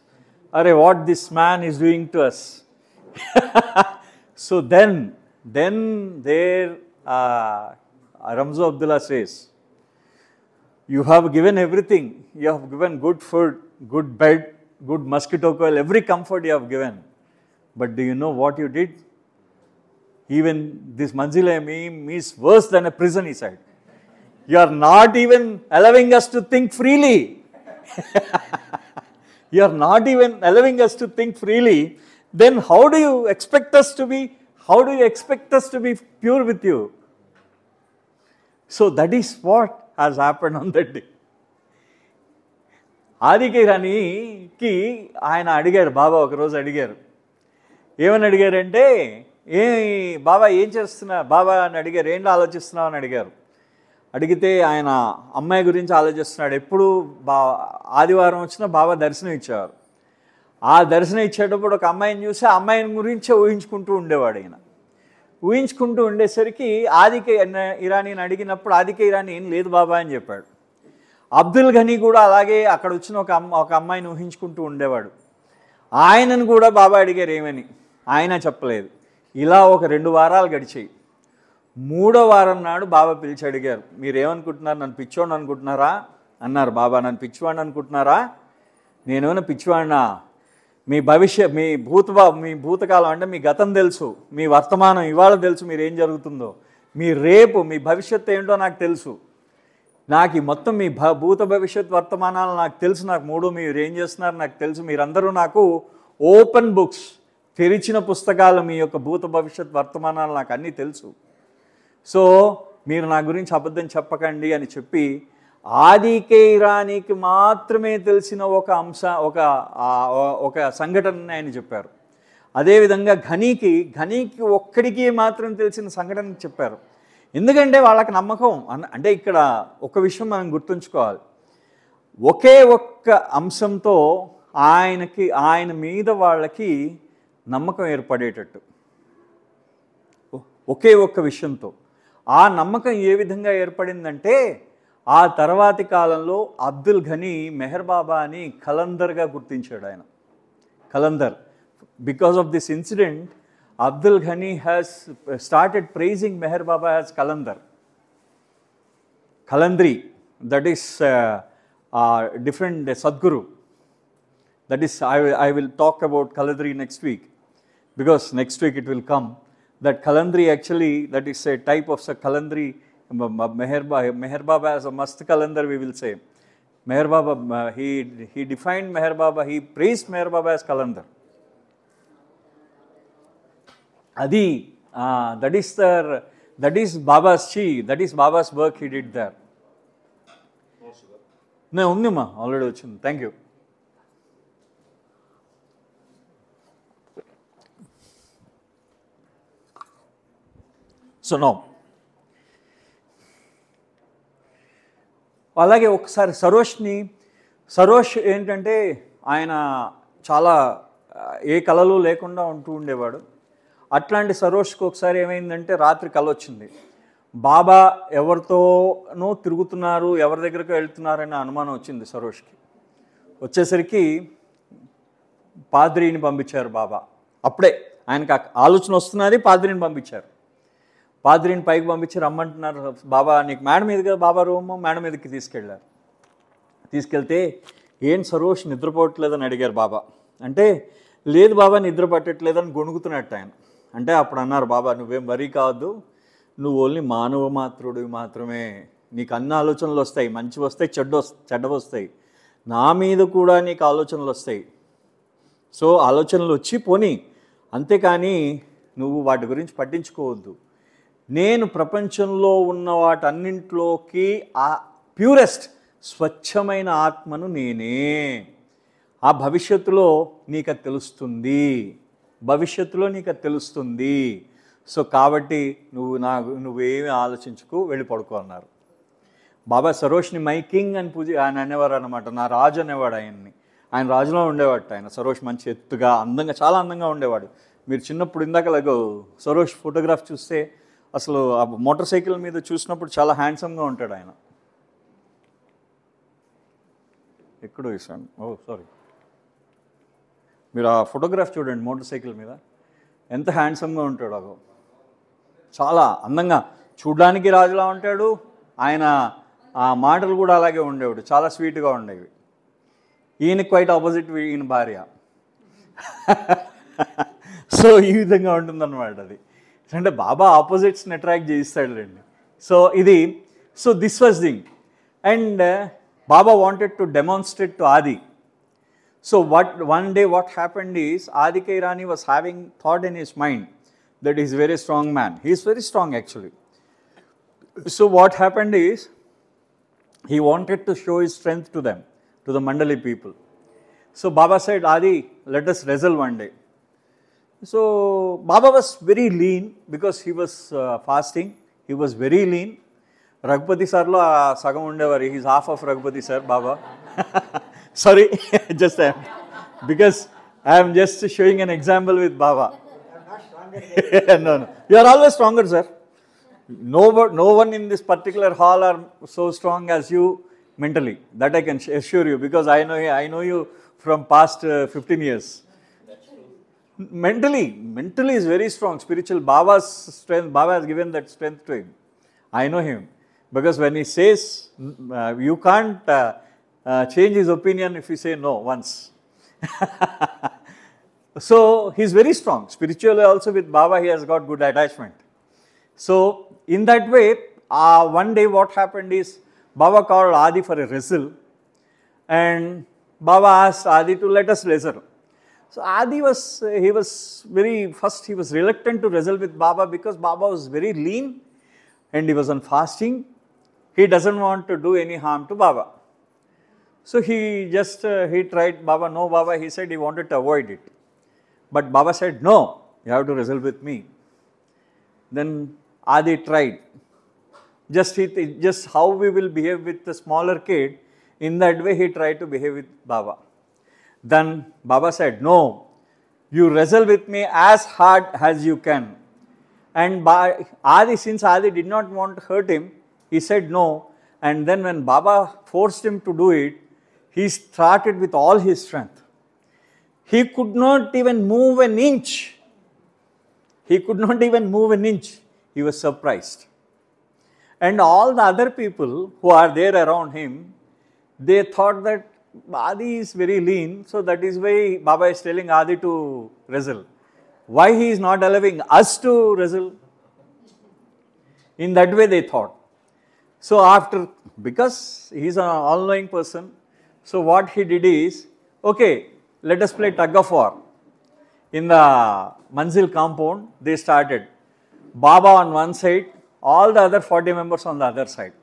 Arey, what this man is doing to us. So then there Ramzo Abdullah says, you have given everything. You have given good food, good bed, good mosquito coil, every comfort you have given. But do you know what you did? Even this Manzil-e-Meem is worse than a prison, he said. You are not even allowing us to think freely. You are not even allowing us to think freely. Then how do you expect us to be? How do you expect us to be pure with you? So that is what has happened on that day. ఆదికే రాణికి ఆయన అడిగారు, బాబా ఒకరోజు అడిగారు. ఏమని అడిగారంటే, బాబా ఏం చేస్తున్నా బాబా అని అడిగారు. ఏంటి ఆలోచిస్తున్నావు అని అడిగారు. అడిగితే ఆయన అమ్మాయి గురించి ఆలోచిస్తున్నాడు. ఎప్పుడు ఆదివారం వచ్చినా బాబా దర్శనం ఇచ్చేవారు. ఆ దర్శనం ఇచ్చేటప్పుడు ఒక అమ్మాయిని చూసి ఆ అమ్మాయిని గురించే ఊహించుకుంటూ ఉండేవాడు. ఆయన ఊహించుకుంటూ ఉండేసరికి ఆదికే ఇరానీని అడిగినప్పుడు ఆదికే ఇరానీ ఏం లేదు బాబా అని చెప్పాడు. అబ్దుల్ ఘనీ కూడా అలాగే అక్కడ వచ్చిన ఒక అమ్మాయిని ఊహించుకుంటూ ఉండేవాడు. ఆయనను కూడా బాబా అడిగారు ఏమని, ఆయన చెప్పలేదు. ఇలా ఒక 2 వారాలు గడిచాయి. 3వ వారం నాడు బాబా పిలిచి అడిగారు, మీరేమనుకుంటున్నారు, నన్ను పిచ్చివాడిని అనుకుంటున్నారా అన్నారు. బాబా, నన్ను పిచ్చివాడిని అనుకుంటున్నారా? నేనేమైనా పిచ్చివాడినా? మీ భవిష్యత్, మీ భూతకాలం అంటే మీ గతం తెలుసు, మీ వర్తమానం ఇవాళ తెలుసు, మీరేం జరుగుతుందో, మీ రేపు, మీ భవిష్యత్తు ఏంటో నాకు తెలుసు. నాకు ఈ మొత్తం మీ భూత భవిష్యత్ వర్తమానాలు నాకు తెలుసు. నాకు 3 మీరు ఏం చేస్తున్నారు నాకు తెలుసు. మీరందరూ నాకు ఓపెన్ బుక్స్, తెరిచిన పుస్తకాలు. మీ యొక్క భూత భవిష్యత్ వర్తమానాలు నాకు అన్నీ తెలుసు. సో మీరు నా గురించి అబద్ధం చెప్పకండి అని చెప్పి ఆదికే ఇరానీకి మాత్రమే తెలిసిన ఒక సంఘటన ఆయన చెప్పారు. అదేవిధంగా ఘనీకి ఒక్కడికి మాత్రం తెలిసిన సంఘటన చెప్పారు. ఎందుకంటే వాళ్ళకి నమ్మకం. అంటే ఇక్కడ ఒక విషయం మనం గుర్తుంచుకోవాలి. ఒకే ఒక్క అంశంతో ఆయన మీద వాళ్ళకి నమ్మకం ఏర్పడేటట్టు, ఒకే ఒక్క విషయంతో. ఆ నమ్మకం ఏ విధంగా ఏర్పడిందంటే, ఆ తర్వాతి కాలంలో అబ్దుల్ ఘనీ మెహర్ బాబా అని కలందర్గా గుర్తించాడు ఆయన. Kalandar. Because of this incident, Abdul Ghani has started praising Meher Baba as Kalandar. Kalandri, that is different Sadguru. That is, I will talk about Kalandri next week, because next week it will come. That Kalandri actually, that is a type of Kalandri. Meher Baba as a Mast Kalandar, we will say. Meher Baba, he defined Meher Baba, he praised Meher Baba as Kalandar. Adi, that is Baba's chi, that is Baba's work he did there. No, undima already vachindi. Thank you. So now, అలాగే ఒకసారి సరోష్ ఏంటంటే ఆయన చాలా ఏ కళలు లేకుండా ఉంటూ ఉండేవాడు. అట్లాంటి సరోష్కి ఒకసారి ఏమైందంటే, రాత్రి కల వచ్చింది. బాబా ఎవరితోనో తిరుగుతున్నారు, ఎవరి దగ్గరకు వెళ్తున్నారనే అనుమానం వచ్చింది సరోష్కి. వచ్చేసరికి పాద్రీని పంపించారు బాబా. అప్పుడే ఆయనకు ఆలోచన వస్తున్నది, పాద్రీని పంపించారు. పాద్రీని పైకి పంపించి రమ్మంటున్నారు. బాబా నీకు మేడ మీద కదా బాబా రూము, మేడ మీదకి తీసుకెళ్ళారు. తీసుకెళ్తే ఏం సరోష్ నిద్రపోవట్లేదని అడిగారు బాబా. అంటే లేదు బాబా నిద్ర పట్టట్లేదని గొణుగుతున్నట్టు ఆయన. అంటే అప్పుడు అన్నారు బాబా, నువ్వేం వరీ కావద్దు, నువ్వు ఓన్లీ మానవ మాత్రుడివి మాత్రమే. నీకు అన్ని ఆలోచనలు వస్తాయి, మంచి వస్తాయి, చెడ్డ వస్తాయి. నా మీద కూడా నీకు ఆలోచనలు వస్తాయి. సో ఆలోచనలు వచ్చి పోనీ, అంతేకాని నువ్వు వాటి గురించి పట్టించుకోవద్దు. నేను ప్రపంచంలో ఉన్న వాటన్నింటిలోకి ఆ ప్యూరెస్ట్ స్వచ్ఛమైన ఆత్మను నేనే. ఆ భవిష్యత్తులో నీకు తెలుస్తుంది, భవిష్యత్తులో నీకు తెలుస్తుంది. సో కాబట్టి నువ్వేమీ ఆలోచించుకు, వెళ్ళి పడుకో అన్నారు. బాబా సరోష్ని మై కింగ్ అని ఆయన అనేవారు అనమాట. నా రాజు అనేవాడు ఆయన్ని. ఆయన రాజులో ఉండేవాడు ఆయన. సరోష్ మంచి ఎత్తుగా, అందంగా, చాలా అందంగా ఉండేవాడు. మీరు చిన్నప్పుడు ఇందాకలాగో సరోష్ ఫోటోగ్రాఫ్ చూస్తే అసలు ఆ మోటార్ సైకిల్ మీద చూసినప్పుడు చాలా హ్యాండ్సమ్గా ఉంటాడు ఆయన. ఎక్కడో ఇస్తాను, సారీ, మీరు ఆ ఫోటోగ్రాఫ్ చూడండి మోటార్ సైకిల్ మీద ఎంత హ్యాండ్సమ్గా ఉంటాడు. అగో చాలా అందంగా చూడడానికి రాజులా ఉంటాడు. ఆయన ఆ మాటలు కూడా అలాగే ఉండేవాడు, చాలా స్వీట్గా ఉండేవి. ఈయన క్వైట్ ఆపోజిట్ ఈయన భార్య. సో ఈ విధంగా ఉంటుందన్నమాట అది. అంటే బాబా ఆపోజిట్స్ని అట్రాక్ట్ చేయిస్తాడులేండి. సో ఇది, so this was thing. And Baba wanted to demonstrate to Adi. So one day what happened is Adi Kairani was having thought in his mind that he is a very strong man. He is very strong actually. So what happened is he wanted to show his strength to them, to the Mandali people. So Baba said, Adi, let us wrestle one day. So Baba was very lean because he was fasting. He was very lean. Raghupati sir lo sagam undevari. He is half of Raghupati sir, Baba. Sorry, just because I am just showing an example with Baba. No, you are always stronger, sir. No one in this particular hall are so strong as you mentally. That I can assure you, because I know you from past 15 years. Mentally is very strong. Spiritual Baba's strength, Baba has given that strength to him. I know him, because when he says, you can't change his opinion if you say no once. So he's very strong. Spiritually also with Baba he has got good attachment. So in that way, one day what happened is Baba called Adi for a wrestle, and Baba asked Adi to let us wrestle. So Adi was reluctant to wrestle with Baba because Baba was very lean and he was on fasting. He doesn't want to do any harm to Baba. So he tried. Baba, no Baba, he said he wanted to avoid it. But Baba said, no, you have to wrestle with me. Then Adi tried. Just how we will behave with the smaller kid, in that way he tried to behave with Baba. Then Baba said, no, you wrestle with me as hard as you can. And since Adi did not want to hurt him, he said no. And then when Baba forced him to do it, he started with all his strength. He could not even move an inch. He was surprised. And all the other people who are there around him, they thought that Adi is very lean, so that is why Baba is telling Adi to wrestle. Why he is not allowing us to wrestle? In that way they thought. So because he is an all-knowing person, so what he did is, okay, let us play tug of war. In the Manzil compound, they started. Baba on one side, all the other 40 members on the other side.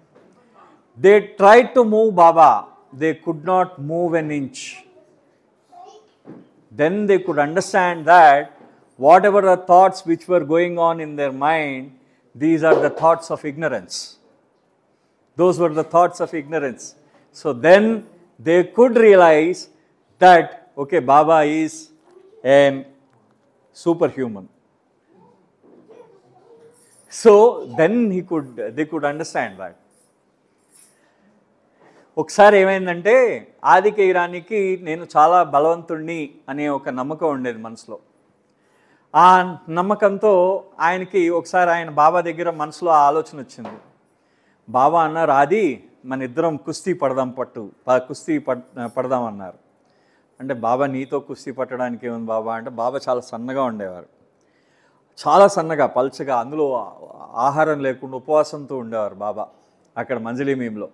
They tried to move Baba. They could not move an inch. Then they could understand that whatever the thoughts which were going on in their mind, these are the thoughts of ignorance. Those were the thoughts of ignorance. So then they could realize that, okay, Baba is a superhuman. So then they could understand that. ఒకసారి ఏమైందంటే ఆది కైరానికి నేను చాలా బలవంతుణ్ణి అనే ఒక నమ్మకం ఉండేది మనసులో. ఆ నమ్మకంతో ఆయనకి ఒకసారి ఆయన బాబా దగ్గర మనసులో ఆలోచన వచ్చింది. బాబా అన్నారు, ఆది మన ఇద్దరం కుస్తీ పడదాం అన్నారు. అంటే బాబా నీతో కుస్తీ పట్టడానికి ఏముంది బాబా అంటే, బాబా చాలా సన్నగా ఉండేవారు, చాలా సన్నగా పల్చగా, అందులో ఆహారం లేకుండా ఉపవాసంతో ఉండేవారు బాబా అక్కడ మంజలీమీంలో.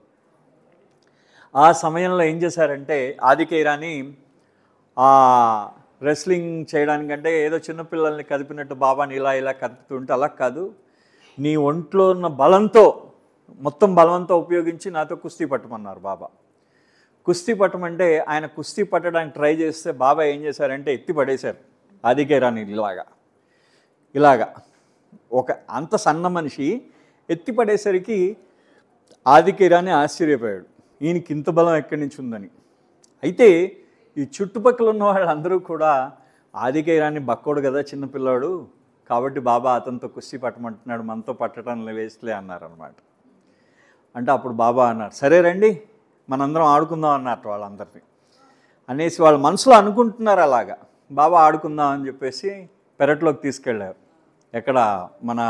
ఆ సమయంలో ఏం చేశారంటే ఆది కైరాని రెస్లింగ్ చేయడానికంటే ఏదో చిన్నపిల్లల్ని కదిపినట్టు బాబాని ఇలా కదుపుతుంటే, అలా కాదు, నీ ఒంట్లో ఉన్న మొత్తం బలంతో ఉపయోగించి నాతో కుస్తీ పట్టమన్నారు బాబా. కుస్తీ పట్టమంటే ఆయన కుస్తీ పట్టడానికి ట్రై చేస్తే బాబా ఏం చేశారంటే ఎత్తి పడేశారు ఆది కైరాని. ఇలాగా ఒక అంత సన్న మనిషి ఎత్తి పడేసరికి ఆది కైరాని ఆశ్చర్యపోయాడు, ఈయనకి ఇంత బలం ఎక్కడి నుంచి ఉందని. అయితే ఈ చుట్టుపక్కల ఉన్న వాళ్ళందరూ కూడా ఆదికే ఇరానీ బక్కోడు కదా చిన్నపిల్లాడు, కాబట్టి బాబా అతనితో కుస్తీ పట్టమంటున్నాడు, మనతో పట్టడం వేస్ట్లే అన్నారనమాట. అంటే అప్పుడు బాబా అన్నారు, సరే రండి మనందరం ఆడుకుందాం అన్నట్టు వాళ్ళందరినీ అనేసి వాళ్ళ మనసులో అనుకుంటున్నారు అలాగా. బాబా ఆడుకుందాం అని చెప్పేసి పెరట్లోకి తీసుకెళ్ళారు. ఎక్కడ మన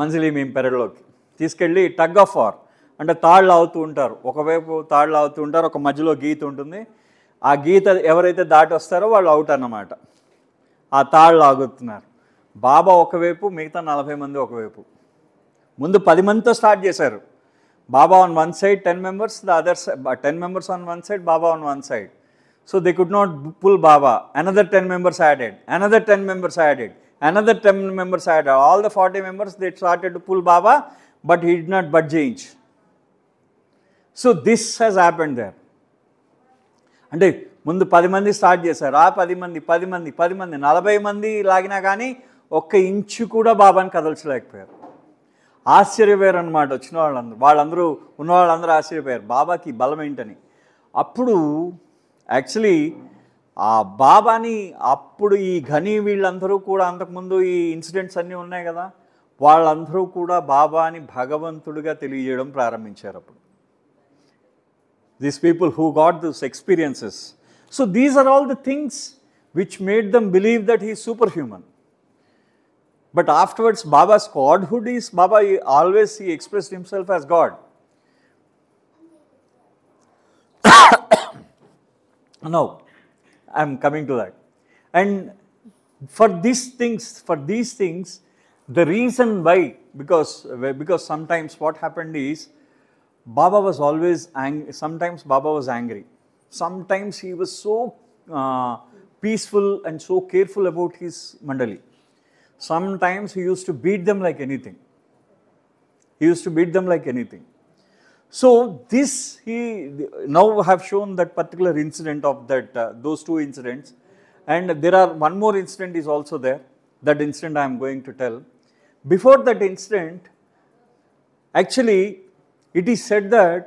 మంజిలీ మేము పెరట్లోకి తీసుకెళ్ళి టగ్ ఆఫ్ వార్ అంటే తాళ్ళు అవుతూ ఉంటారు, ఒకవైపు తాళ్ళు అవుతూ ఉంటారు, ఒక మధ్యలో గీత ఉంటుంది, ఆ గీత ఎవరైతే దాటి వస్తారో వాళ్ళు అవుట్ అన్నమాట. ఆ తాళ్ళు ఆగుతున్నారు. బాబా ఒకవైపు, మిగతా 40 మంది ఒకవైపు. ముందు 10 మందితో స్టార్ట్ చేశారు. బాబా on one side 10 members, the other 10 members on one side, Baba on one side. So they could not pull Baba. Another 10 members added, another 10 members added, another 10 members added. All the 40 members, they started to pull Baba, but he did not budge inch. So this has happened there. అంటే ముందు 10 మంది start చేశారు, ఆ 10 మంది 40 మంది లాగినా కానీ ఒక్క inch కూడా బాబాని కదల్చలేకపోయారు. ఆశ్చర్యపోయారు అనమాట వచ్చిన వాళ్ళందరూ ఉన్న వాళ్ళందరూ ఆశ్చర్యపోయారు బాబాకి బలం ఏంటని. అప్పుడు యాక్చువల్లీ ఆ బాబాని అప్పుడు ఈ ఘని వీళ్ళందరూ కూడా అంతకుముందు ఈ ఇన్సిడెంట్స్ అన్నీ ఉన్నాయి కదా, వాళ్ళందరూ కూడా బాబాని భగవంతుడిగా తెలియజేయడం ప్రారంభించారు అప్పుడు. These people who got those experiences. So these are all the things which made them believe that he is superhuman. But afterwards, Baba's godhood is, Baba always he expressed himself as God. Now, I am coming to that. And for these things, the reason why, because sometimes what happened is, Baba was always angry. Sometimes Baba was angry. Sometimes he was so peaceful and so careful about his mandali. Sometimes he used to beat them like anything. So this, he now have shown that particular incident of that, those two incidents. And there are one more incident is also there. That incident I am going to tell. Before that incident, actually, it is said that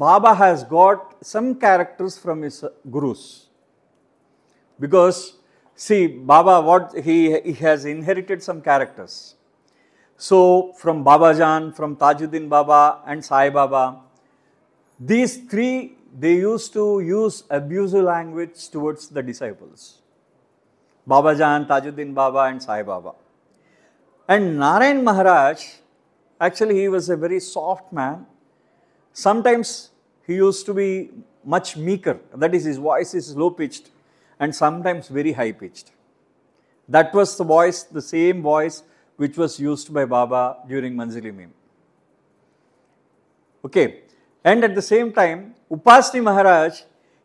Baba has got some characters from his gurus. Because, see, Baba, what he has inherited some characters. So, from Baba Jan, from Tajuddin Baba and Sai Baba, these three, they used to use abusive language towards the disciples. Baba Jan, Tajuddin Baba and Sai Baba. And Narayan Maharaj, actually, he was a very soft man. Sometimes he used to be much meeker. That is, his voice is low-pitched and sometimes very high-pitched. That was the voice, the same voice which was used by Baba during Manzili Meme. Okay. And at the same time, Upasni Maharaj,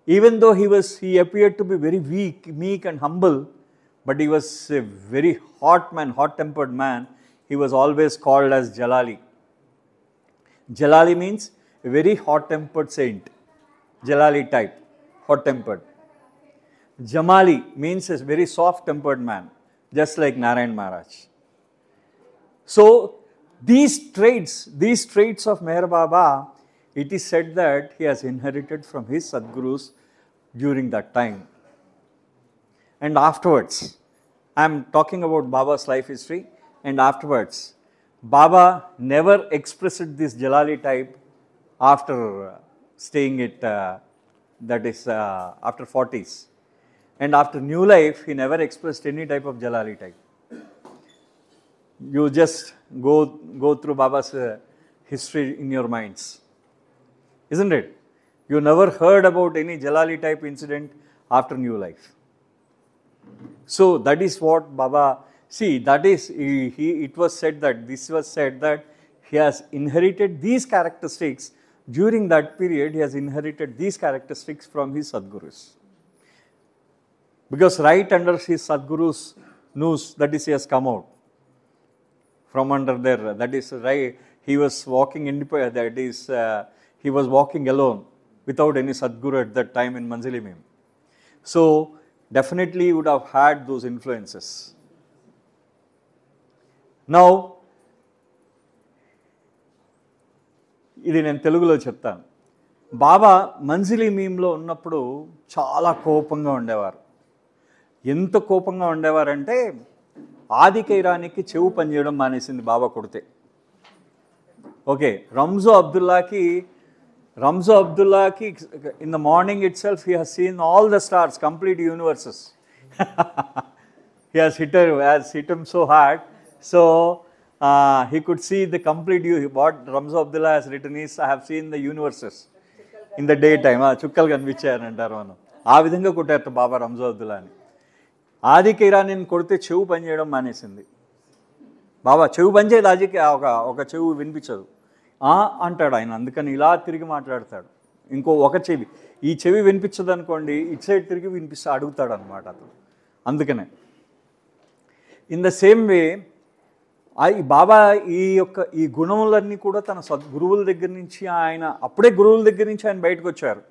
even though he appeared to be very weak, meek and humble, but he was a very hot man, hot-tempered man. He was always called as Jalali. Jalali means a very hot-tempered saint. Jalali type, hot-tempered. Jamali means a very soft-tempered man, just like Narayan Maharaj. So these traits of Meher Baba, it is said that he has inherited from his Sadgurus during that time. And afterwards, I am talking about Baba's life history, and afterwards, Baba never expressed this Jalali type after staying at, that is, after 40s. And after New Life, he never expressed any type of Jalali type. You just go through Baba's history in your minds. Isn't it? You never heard about any Jalali type incident after New Life. So that is what Baba, see, that is, it was said that he has inherited these characteristics. During that period, he has inherited these characteristics from his Sadgurus. Because right under his Sadguru's noose, that is, he has come out from under there. That is right. He was walking independent. That is, he was walking alone without any Sadguru at that time in Manzili Meme. So definitely he would have had those influences. Now, ఇది నేను తెలుగులో చెప్తాను. బాబా మంజిలి మీమ్లో ఉన్నప్పుడు చాలా కోపంగా ఉండేవారు. ఎంత కోపంగా ఉండేవారంటే ఆది ఖైరానికి చెవు పనిచేయడం మానేసింది బాబా కొడితే. ఓకే, రంజో అబ్దుల్లాకి in the morning itself he has seen all the stars, complete universes. He has hit him so hard, so he could see the complete. What Ramzo Abdullah has written is, I have seen the universes in the daytime. Chukkal కనిపించారంటారు మనం. ఆ విధంగా కొట్టారు బాబా రంజో అబ్దుల్లాని. ఆది ఖైరానీని కొడితే చెవు పనిచేయడం మానేసింది. బాబా చెవు పనిచేయదు, ఆదికి ఒక చెవు వినిపించదు అంటాడు ఆయన. అందుకని ఇలా తిరిగి మాట్లాడతాడు. ఒక చెవి, ఈ చెవి వినిపించదు అనుకోండి, ఇటు సైడ్ తిరిగి అడుగుతాడు అనమాట అతను. అందుకనే ఇన్ ద సేమ్ వే బాబా ఈ గుణములన్నీ కూడా తన సద్గురువుల దగ్గర నుంచి అప్పుడే గురువుల దగ్గర నుంచి ఆయన బయటకు వచ్చారు.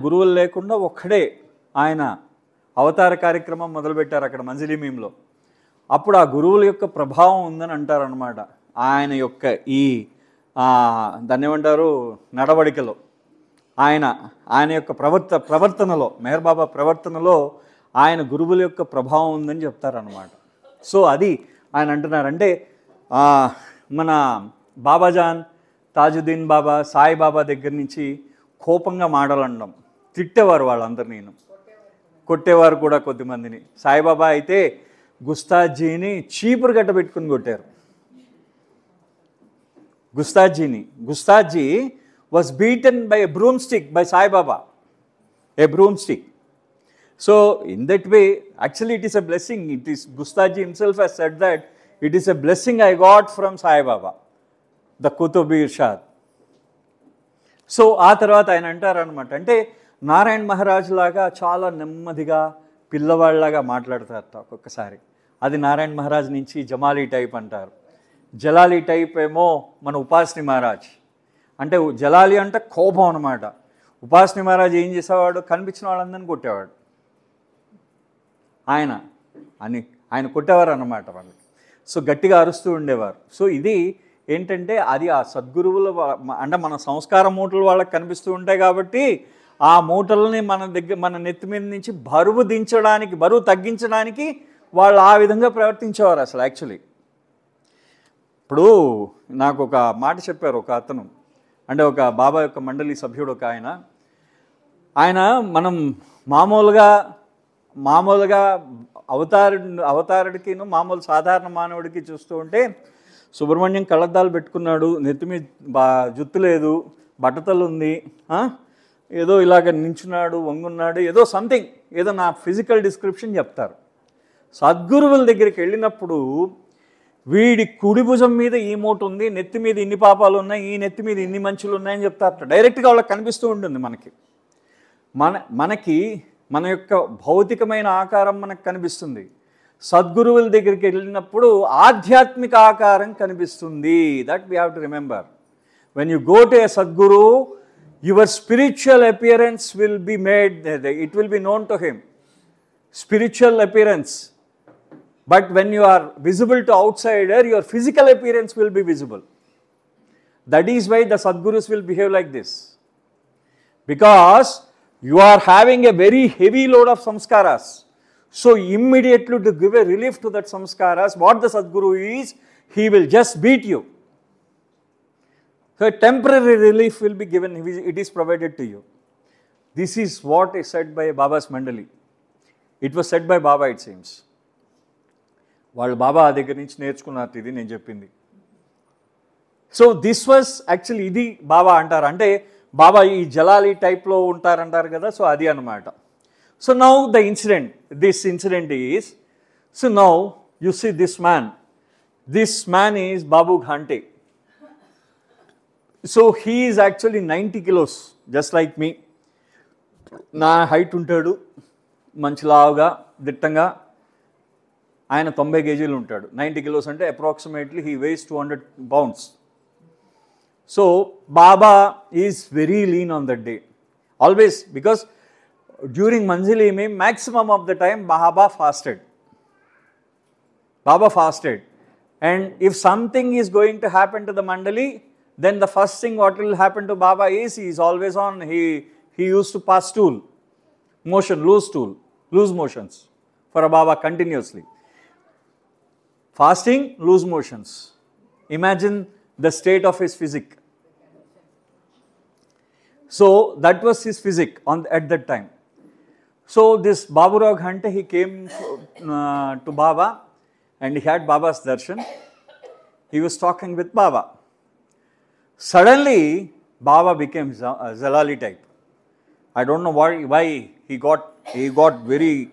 గురువులు లేకుండా ఒక్కడే ఆయన అవతార కార్యక్రమం మొదలుపెట్టారు అక్కడ మంజిలీమీంలో. అప్పుడు ఆ గురువుల యొక్క ప్రభావం ఉందని అంటారనమాట. ఆయన యొక్క దాన్ని ఏమంటారు, నడవడికలో, ఆయన యొక్క ప్రవర్తనలో, మెహర్ బాబా ప్రవర్తనలో ఆయన గురువుల యొక్క ప్రభావం ఉందని చెప్తారనమాట. సో అది ఆయన అంటున్నారంటే మన బాబాజాన్, తాజుద్దీన్ బాబా, సాయిబాబా దగ్గర నుంచి కోపంగా మాటలండం, తిట్టేవారు వాళ్ళందరినీ, కొట్టేవారు కూడా కొద్దిమందిని. సాయిబాబా అయితే గుస్తాజీని చీపురు గట్ట పెట్టుకుని కొట్టారు. గుస్తాజీ was beaten by a broomstick by Sai Baba, a broomstick. So in that way, actually it is a blessing. It is Gustaji himself has said that it is a blessing I got from Sai Baba, the Kutubi Irshad. So ఆ తర్వాత ఆయన అంటారనమాట, అంటే నారాయణ మహారాజ్ లాగా చాలా నెమ్మదిగా పిల్లవాళ్ళలాగా మాట్లాడతారట ఒక్కొక్కసారి. అది నారాయణ మహారాజ్ నుంచి జమాలీ టైప్ అంటారు. జలాలి టైప్ ఏమో మన ఉపాసిని మహారాజ్. అంటే జలాలి అంటే కోపం అనమాట. ఉపాసిని మహారాజ్ ఏం చేసేవాడు, కనిపించిన వాళ్ళందరినీ కొట్టేవాడు. ఆయన కొట్టేవారు అన్నమాట వాళ్ళకి. సో గట్టిగా అరుస్తూ ఉండేవారు. సో ఇది ఏంటంటే అది ఆ సద్గురువుల అంటే మన సంస్కార మూటలు వాళ్ళకి కనిపిస్తూ ఉంటాయి కాబట్టి ఆ మూటలని మన నెత్తి మీద నుంచి బరువు తగ్గించడానికి వాళ్ళు ఆ విధంగా ప్రవర్తించేవారు అసలు. యాక్చువల్లీ ఇప్పుడు నాకు ఒక మాట చెప్పారు ఒక అతను, అంటే ఒక బాబా యొక్క మండలి సభ్యుడు ఒక ఆయన మనం మామూలుగా అవతారుడికి మామూలు సాధారణ మానవుడికి చూస్తూ ఉంటే సుబ్రహ్మణ్యం కళ్ళద్దాలు పెట్టుకున్నాడు, నెత్తి మీద జుత్తు లేదు, బట్టతలు ఉంది, ఏదో ఇలాగ నించున్నాడు, వంగున్నాడు, ఏదో సంథింగ్, ఏదో నా ఫిజికల్ డిస్క్రిప్షన్ చెప్తారు. సద్గురువుల దగ్గరికి వెళ్ళినప్పుడు వీడి కుడి భుజం మీద ఈ మూట ఉంది, నెత్తి మీద ఇన్ని పాపాలు ఉన్నాయి, ఈ నెత్తి మీద ఇన్ని మంచులు ఉన్నాయని చెప్తారట. డైరెక్ట్గా వాళ్ళకి కనిపిస్తూ ఉంటుంది. మనకి మన యొక్క భౌతికమైన ఆకారం మనకు కనిపిస్తుంది. సద్గురువుల దగ్గరికి వెళ్ళినప్పుడు ఆధ్యాత్మిక ఆకారం కనిపిస్తుంది. That we have to remember. When you go to a sadguru, your spiritual appearance will be made, it will be known to him, spiritual appearance. But when you are visible to outsider, your physical appearance will be visible. That is why the Sadgurus will behave like this. Because you are having a very heavy load of samskaras. So immediately to give a relief to that samskaras, what the Sadguru is, he will just beat you. So a temporary relief will be given, it is provided to you. This is what is said by Baba's Mandali. It was said by Baba, it seems. వాళ్ళు బాబా దగ్గర నుంచి నేర్చుకున్నారు ఇది నేను చెప్పింది. So this was actually, ఇది బాబా అంటారు. అంటే బాబా ఈ జలాలి టైప్లో ఉంటారంటారు కదా, సో అది అనమాట. So now this incident is, so now you see this man is Babu Ghante. So he is actually 90 kilos, just like me. నా హైట్ ఉంటాడు, మంచి లావుగా దిట్టంగా. ఆయన 90 kgs ఉంటాడు. 90 kilos అంటే approximately he weighs 200 pounds. So Baba is very lean on that day always, because during Manzil-e-Meem maximum of the time Baba fasted. And if something is going to happen to the mandali, then the first thing what will happen to Baba is he is always on, he used to pass stool motion, loose motions for a Baba continuously. Fasting, loose motions. Imagine the state of his physique. So that was his physique at that time. So this Baburao Ghante, he came to Baba and he had Baba's darshan. He was talking with Baba. Suddenly, Baba became Jalali type. I don't know why he got very,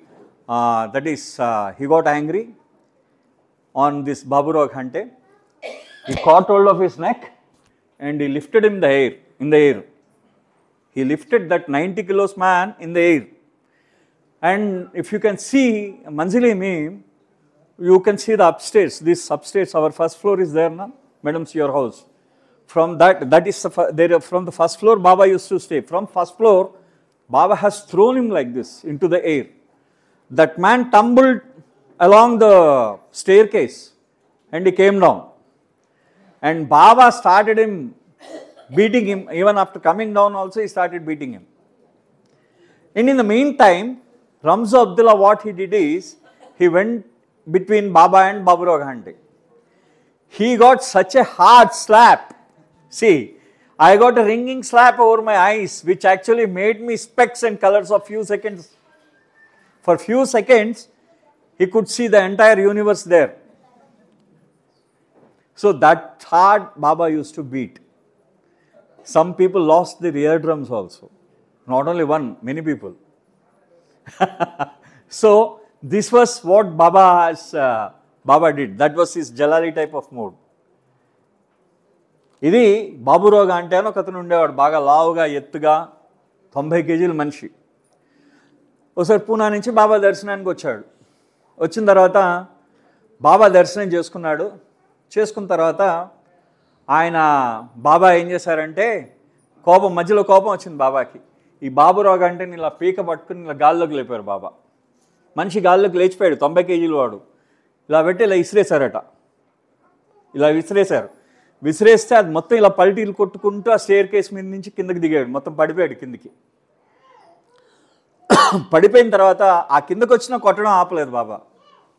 he got angry on this Baburao Ghante. He caught hold of his neck and he lifted him in the air. He lifted that 90 kilos man in the air. And if you can see, Manzili Meem, you can see the upstairs. This upstairs, our first floor is there now. Madam's your house. From that is from the first floor, Baba used to stay. From first floor, Baba has thrown him like this into the air. That man tumbled along the staircase and he came down. And Baba started him, beating him. Even after coming down also, he started beating him. And in the meantime, Ramzo Abdullah, what he did is, he went between Baba and Baburao Ghante. He got such a hard slap. See, I got a ringing slap over my eyes, which actually made me specs and colors of few seconds. For few seconds, he could see the entire universe there. So that hard Baba used to beat. Some people lost their eardrums also. Not only one, many people. So this was what Baba did. That was his Jalali type of mode. ఇది బాబురావు అంటే అని ఒక అతను ఉండేవాడు, బాగా లావుగా ఎత్తుగా 90 కేజీల మనిషి. ఒకసారి పూనా నుంచి బాబా దర్శనానికి వచ్చాడు. వచ్చిన తర్వాత బాబా దర్శనం చేసుకున్నాడు. చేసుకున్న తర్వాత ఆయన బాబా ఏం చేశారంటే, మధ్యలో కోపం వచ్చింది బాబాకి. ఈ బాబురావు అంటే ఇలా పీక పట్టుకుని ఇలా గాల్లోకి లేపారు బాబా. మనిషి గాల్లోకి లేచిపోయాడు, 90 కేజీలు వాడు. ఇలా పెట్టి ఇలా విసిరేశారట. ఇలా విసిరేశారు. విసిరేస్తే అది మొత్తం ఇలా పల్టీలు కొట్టుకుంటూ ఆ స్టేర్ కేస్ మీద నుంచి కిందకి దిగాడు. మొత్తం పడిపోయాడు కిందికి. పడిపోయిన తర్వాత ఆ కిందకు వచ్చినా కొట్టడం ఆపలేదు బాబా.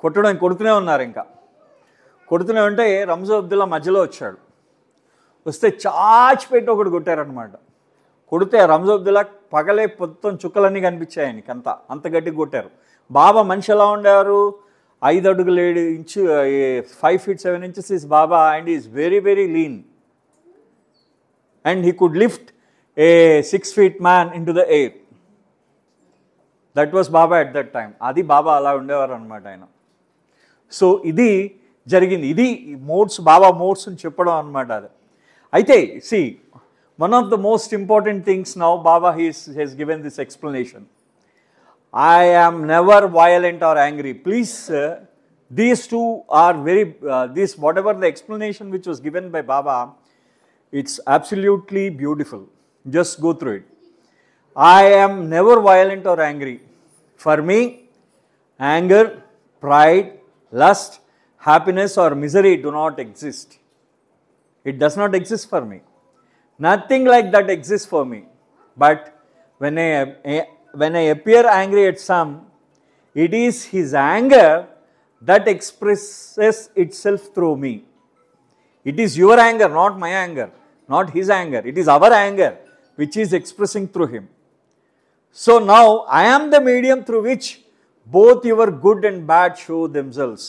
కొడుతూనే ఉన్నారు. ఇంకా కొడుతూనే ఉంటే రంజో అబ్దుల్లా మధ్యలో వచ్చాడు. వస్తే చాచిపెట్టి ఒకటి కొట్టారనమాట. కొడితే రంజో అబ్దుల్లా పగలే మొత్తం చుక్కలన్నీ కనిపించాయి ఆయనకి. అంత గట్టిగా కొట్టారు. బాబా మనిషి ఎలా ఉండేవారు, 5 అడుగులు 7 inch 5 feet 7 inches is Baba, and he is very, very lean. And he could lift a 6 feet man into the air. That was Baba at that time. Adi Baba ala undevaru annamata ayana. So idi jarigindi. Idi modes, Baba modes ni cheppadam annamata adi. Aithe see, one of the most important things now, Baba has given this explanation. I am never violent or angry. Please, these two are very, whatever the explanation which was given by Baba, it's absolutely beautiful. Just go through it. I am never violent or angry. For me, anger, pride, lust, happiness or misery do not exist. It does not exist for me. Nothing like that exists for me. But when I appear angry at some, it is his anger that expresses itself through me. It is your anger, not my anger, not his anger. It is our anger which is expressing through him. So now I am the medium through which both your good and bad show themselves.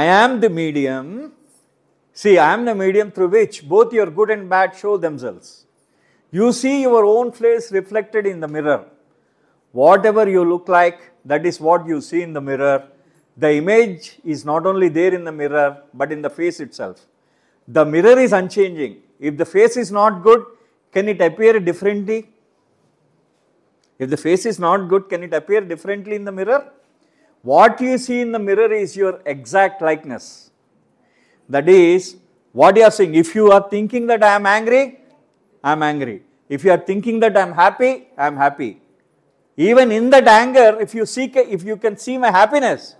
I am the medium. See, I am the medium through which both your good and bad show themselves. You see your own face reflected in the mirror. Whatever you look like, that is what you see in the mirror. The image is not only there in the mirror, but in the face itself. The mirror is unchanging. If the face is not good, can it appear differently? If the face is not good, can it appear differently in the mirror? What you see in the mirror is your exact likeness. That is what you are saying. If you are thinking that I am angry, I am angry. If you are thinking that I am happy, I am happy. Even in that anger, if you can see my happiness,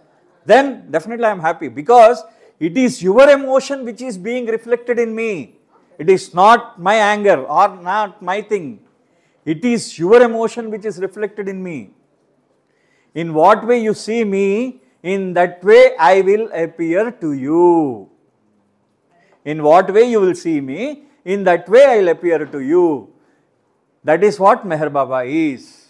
then definitely I am happy, because it is your emotion which is being reflected in me. It is not my anger or not my thing. It is your emotion which is reflected in me. In what way you see me, in that way I will appear to you. In what way you will see me, in that way I will appear to you. That is what Meher Baba is.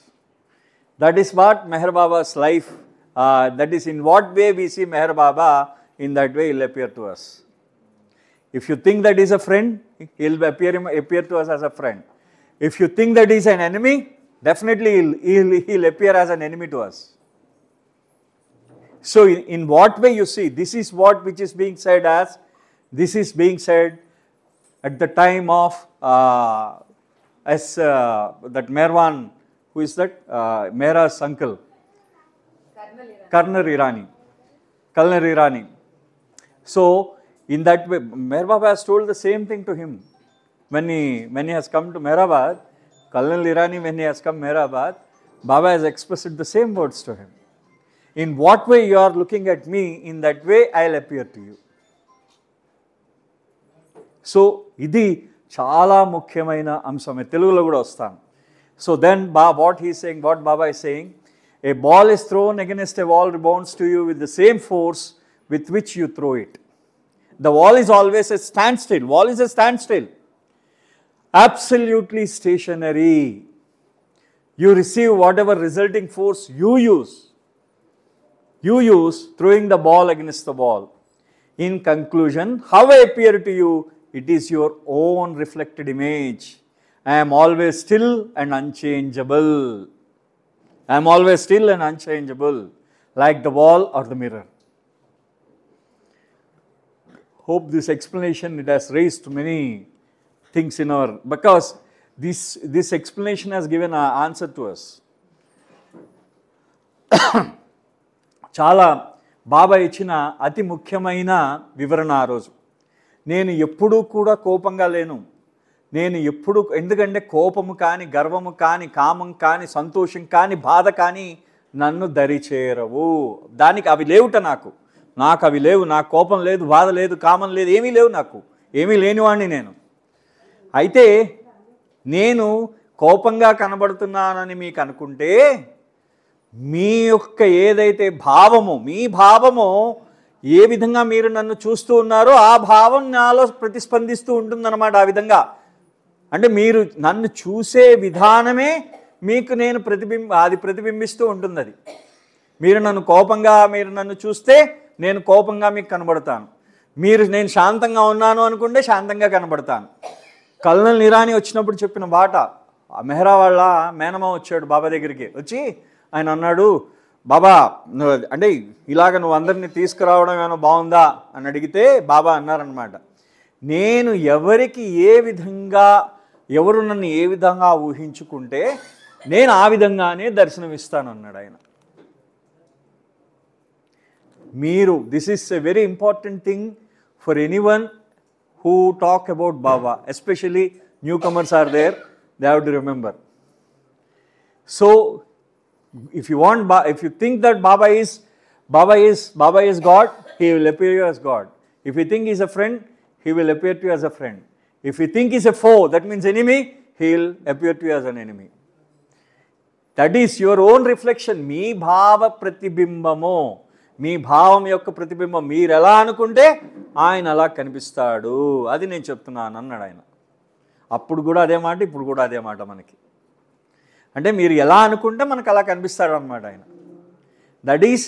That is what Meher Baba's life, that is in what way we see Meher Baba, in that way he will appear to us. If you think that he is a friend, he will appear to us as a friend. If you think that he is an enemy, definitely he will appear as an enemy to us. So in what way you see, this is what which is being said as, this is being said at the time of that Merwan, who is that? Mehra's uncle, Colonel Irani. So in that way, Meher Baba has told the same thing to him. When he has come to Mehrabad, Colonel Irani, when he has come to Mehrabad, Baba has expressed the same words to him. In what way you are looking at me, in that way I will appear to you. So, idi chala mukhyamaina amsame. Telugulo kuda vastanu. So then what he is saying, what Baba is saying, a ball is thrown against a wall, rebounds to you with the same force with which you throw it. The wall is always a standstill. Wall is a standstill. Absolutely stationary. You receive whatever resulting force you use. You use throwing the ball against the wall. In conclusion, how I appear to you, it is your own reflected image. I am always still and unchangeable. I am always still and unchangeable, like the wall or the mirror. Hope this explanation, it has raised many things in our, because this explanation has given an answer to us. చాలా బాబా ఇచ్చిన అతి ముఖ్యమైన వివరణ ఆ రోజు. నేను ఎప్పుడూ కూడా కోపంగా లేను. నేను ఎప్పుడు, ఎందుకంటే కోపము కానీ, గర్వము కానీ, కామం కానీ, సంతోషం కానీ, బాధ కానీ నన్ను దరిచేరవు. దానికి అవి లేవుట నాకు అవి లేవు. నాకు కోపం లేదు, బాధ లేదు, కామం లేదు, ఏమీ లేవు. నాకు ఏమీ లేనివాడిని నేను. అయితే నేను కోపంగా కనబడుతున్నానని మీకు అనుకుంటే, మీ యొక్క ఏదైతే భావము, మీ భావము ఏ విధంగా మీరు నన్ను చూస్తూ ఉన్నారో ఆ భావం నాలో ప్రతిస్పందిస్తూ ఉంటుందన్నమాట. ఆ విధంగా అంటే మీరు నన్ను చూసే విధానమే మీకు నేను ప్రతిబింబిస్తూ ఉంటుంది. అది మీరు నన్ను చూస్తే నేను కోపంగా మీకు కనబడతాను. నేను శాంతంగా ఉన్నాను అనుకుంటే శాంతంగా కనబడతాను. కల్నల్ ఇరానీ వచ్చినప్పుడు చెప్పిన మాట, మెహ్రా వాళ్ళ మేనమా వచ్చాడు బాబా దగ్గరికి. వచ్చి ఆయన అన్నాడు, బాబా అంటే ఇలాగ నువ్వు అందరినీ తీసుకురావడం ఏమైనా బాగుందా అని అడిగితే బాబా అన్నారనమాట, నేను ఎవరు నన్ను ఏ విధంగా ఊహించుకుంటే నేను ఆ విధంగానే దర్శనమిస్తాను అన్నాడు ఆయన. మీరు, this is a very important thing for anyone who talk about Baba, especially newcomers are there, they have to remember. So, if you think that Baba is God, he will appear to you as God. If you think he is a friend, he will appear to you as a friend. If you think he is a foe, that means enemy, he will appear to you as an enemy. That is your own reflection. మీ భావ ప్రతిబింబము, మీ భావం యొక్క ప్రతిబింబం. మీరు ఎలా అనుకుంటే ఆయన అలా కనిపిస్తాడు. అది నేను చెప్తున్నాను అన్నాడు ఆయన. అప్పుడు కూడా అదే మాట, ఇప్పుడు కూడా అదే మాట మనకి. అంటే మీరు ఎలా అనుకుంటే మనకు అలా కనిపిస్తాడు అన్నమాట ఆయన. That is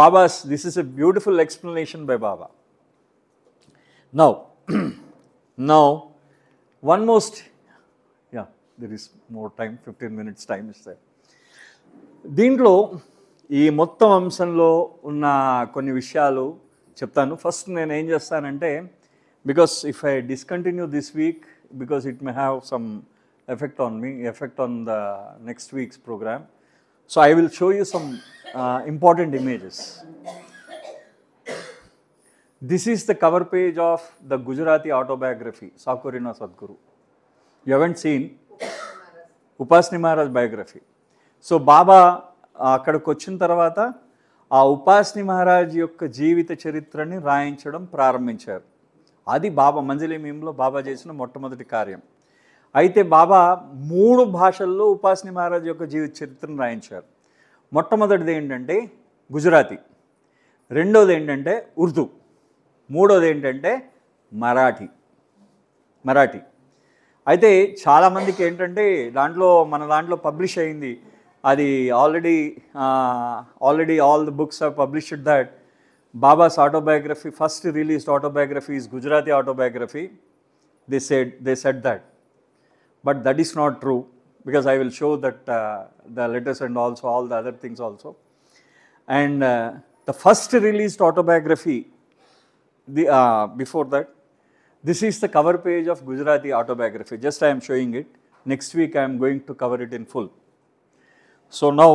Baba's, this is a beautiful explanation by Baba. Now one most, there is more time, 15 minutes time is there. దీంట్లో ఈ మొత్తం అంశంలో ఉన్న కొన్ని విషయాలు చెప్తాను. ఫస్ట్ నేను ఏం చేస్తానంటే, because if I discontinue this week, because it may have some effect on the next weeks programme, so I will show you some important images. This is the cover page of the Gujarati autobiography, సాకురీనా Sadguru. You haven't seen Upasni Maharaj biography. So Baba అక్కడికి వచ్చిన తర్వాత ఆ ఉపాస్ని మహారాజ్ యొక్క జీవిత చరిత్రని రాయించడం ప్రారంభించారు. అది బాబా మంజిలీ మీమ్లో బాబా చేసిన మొట్టమొదటి కార్యం. అయితే బాబా 3 భాషల్లో ఉపాసిని మహారాజ్ యొక్క జీవిత చరిత్రను రాయించారు. మొట్టమొదటిది ఏంటంటే గుజరాతీ, రెండోది ఏంటంటే ఉర్దూ, మూడోది ఏంటంటే మరాఠీ. అయితే చాలామందికి ఏంటంటే మన దాంట్లో పబ్లిష్ అయింది అది already all the books are published that Baba's autobiography, first released autobiography is Gujarati autobiography. They said that, but that is not true, because I will show that the letters and also all the other things also. And the first released autobiography, before that, this is the cover page of Gujarati autobiography. Just I am showing it. Next week I am going to cover it in full. So now,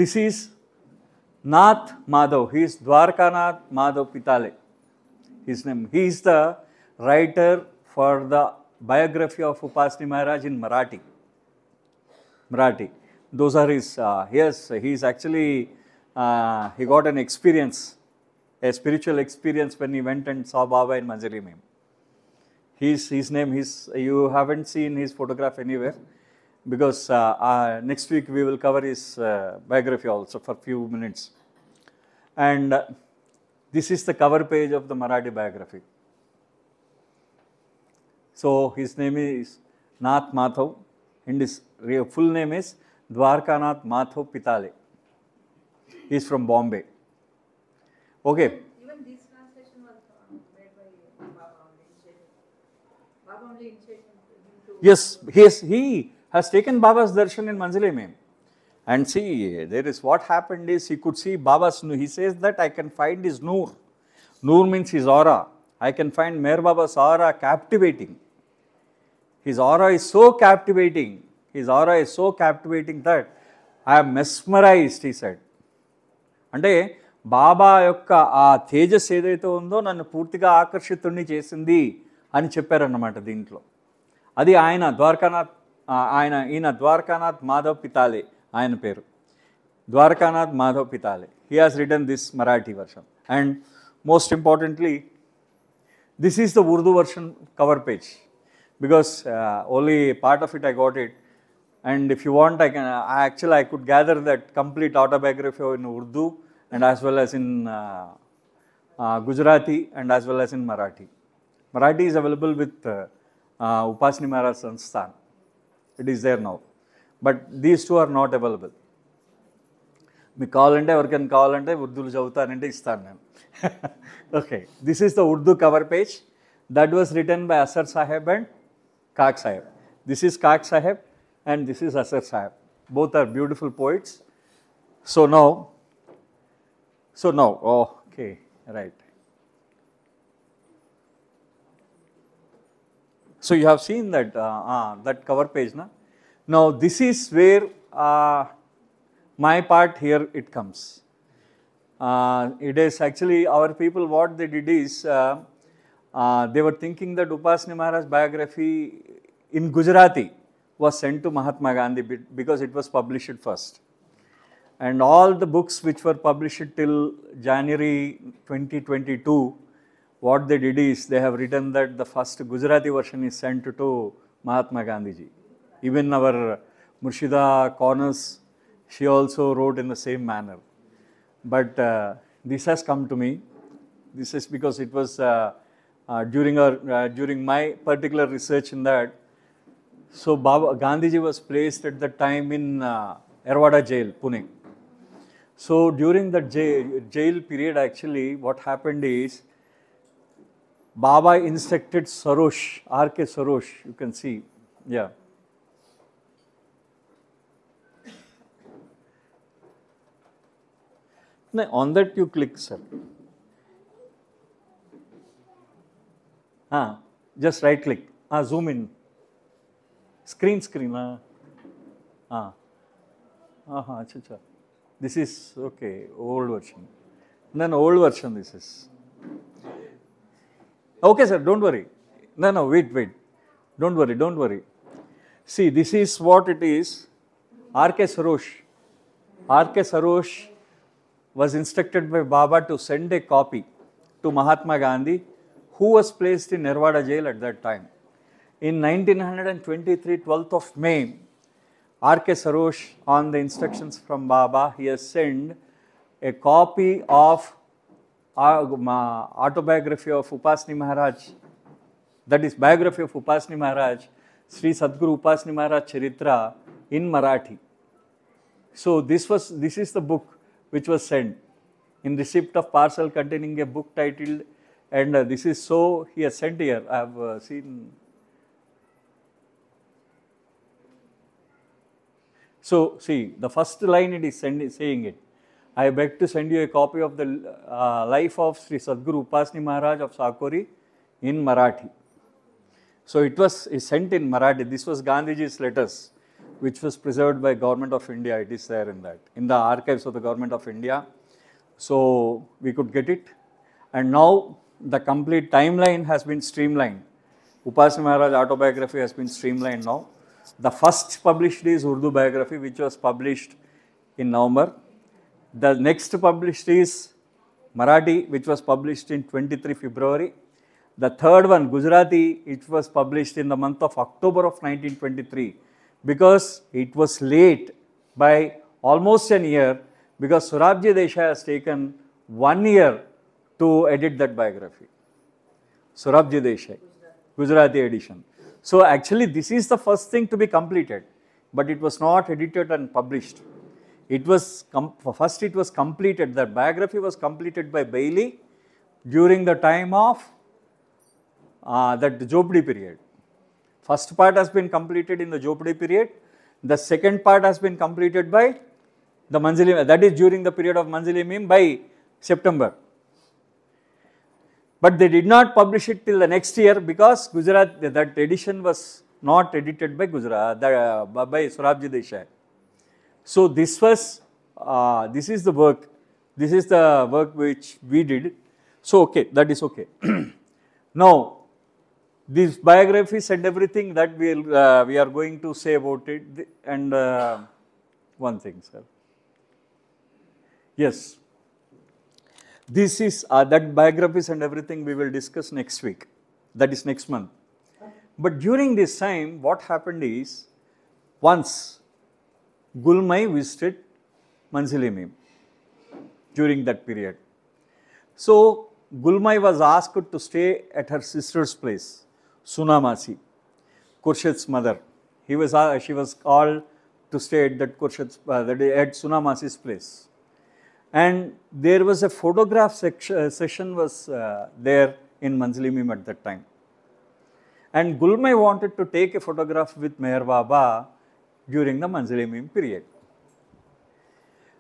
this is Nath Madhav. He is Dwarkanath Madhav Pitale. His name. He is the writer for the biography of Upasni Maharaj in Marathi. Those are his, yes, he is actually, he got an experience, a spiritual experience when he went and saw Baba in Manjari Mem. His name, you haven't seen his photograph anywhere, because next week we will cover his biography also for few minutes. And this is the cover page of the Marathi biography. So his name is Nath Madhav, and his full name is Dwarkanath Madhav Pitale. He is from Bombay. Okay. Even this translation was made by Baba only initiated. Yes, he has taken Baba's darshan in Manjari Mem. And see, there is what happened is he could see Baba's noor. He says that I can find his noor. Noor means his aura. I can find Meher Baba's aura captivating. His aura is so captivating. That I am mesmerized, he said. అంటే బాబా యొక్క ఆ తేజస్ ఏదైతే ఉందో నన్ను పూర్తిగా ఆకర్షితుణ్ణి చేసింది అని చెప్పారన్నమాట దీంట్లో. అది ఈయన ద్వారకానాథ్ మాధవ్ పితాలే, ఆయన పేరు Dwarakanath Madhav Pitale. He has written this Marathi version. And most importantly, this is the Urdu version cover page, because only part of it I got it. And if you want, I could gather that complete autobiography in Urdu and as well as in Gujarati and as well as in Marathi. Marathi is available with Upasni Maharaj Sansthan. It is there now. But these two are not available. మీకు కావాలంటే ఎవరికైనా కావాలంటే ఉర్దూలు చదువుతానంటే ఇస్తాను నేను. Okay, this is the Urdu cover page that was written by Asar Saheb and Kak Saheb. This is Kak Saheb and this is Asar Sahib. Both are beautiful poets. So now, okay, right. So you have seen that that cover page, na? Now this is where my part here it comes. It is actually our people, what they did is they were thinking that Upasni Maharaj biography in Gujarati was sent to Mahatma Gandhi because it was published first. And all the books which were published till January 2022, what they did is they have written that the first Gujarati version is sent to Mahatma Gandhi ji. Even our Murshida Corners, she also wrote in the same manner. But this has come to me. This is because it was during my particular research in that. So Gandhiji was placed at the time in Yerwada jail, Pune. So during that jail period, actually what happened is Baba instructed Sarosh, R.K. Sarosh, you can see, yeah. No, on that you click, sir. Just right click, zoom in. Screen, acha. This is, okay, old version. No, old version this is. Okay, sir, don't worry. No, wait. Don't worry. See, this is what it is. R.K. Sarosh was instructed by Baba to send a copy to Mahatma Gandhi, who was placed in Yerwada jail at that time. In 1923, 12th of May, R.K. Sarosh, on the instructions from Baba, he has sent a copy of autobiography of Upasni Maharaj, that is biography of Upasni Maharaj, Sri Sadguru Upasni Maharaj Charitra in Marathi. So this is the book which was sent in receipt of parcel containing a book titled, and this is so he has sent here. I have seen. So see, the first line it is saying it. I beg to send you a copy of the life of Sri Sadguru Upasni Maharaj of Sakori in Marathi. So it was sent in Marathi. This was Gandhiji's letters, which was preserved by Government of India. It is there in the archives of the Government of India. So we could get it. And now the complete timeline has been streamlined. Upasni Maharaj autobiography has been streamlined now. The first published is Urdu biography, which was published in November. The next published is Marathi, which was published in 23 February. The third one, Gujarati, it was published in the month of October of 1923, because it was late by almost an year, because Sorabji Desai has taken 1 year to edit that biography. Sorabji Desai, Gujarati edition. So actually this is the first thing to be completed, but it was not edited and published. It was first it was completed, the biography was completed by Bailey during the time of that Jopdi period. First part has been completed in the Jopdi period. The second part has been completed by the Manzili, that is during the period of Manzili Mim, by September. But they did not publish it till the next year, because Gujarat, that edition was not edited by Gujarat, by Sorabji Desai. So this was, this is the work which we did. So okay, that is okay. Now, these biographies and everything that we are going to say about it, and one thing, sir. Yes, this is that biographies and everything we will discuss next week, that is next month. But during this time, what happened is, once Gulmai visited Manzili Mim during that period. So Gulmai was asked to stay at her sister's place, Sunamasi, Khurshid's mother. She was called to stay at that at Sunamasi's place. And there was a photograph session was there in Manzili Mim at that time. And Gulmai wanted to take a photograph with Meher Baba during the Manzili Mim period.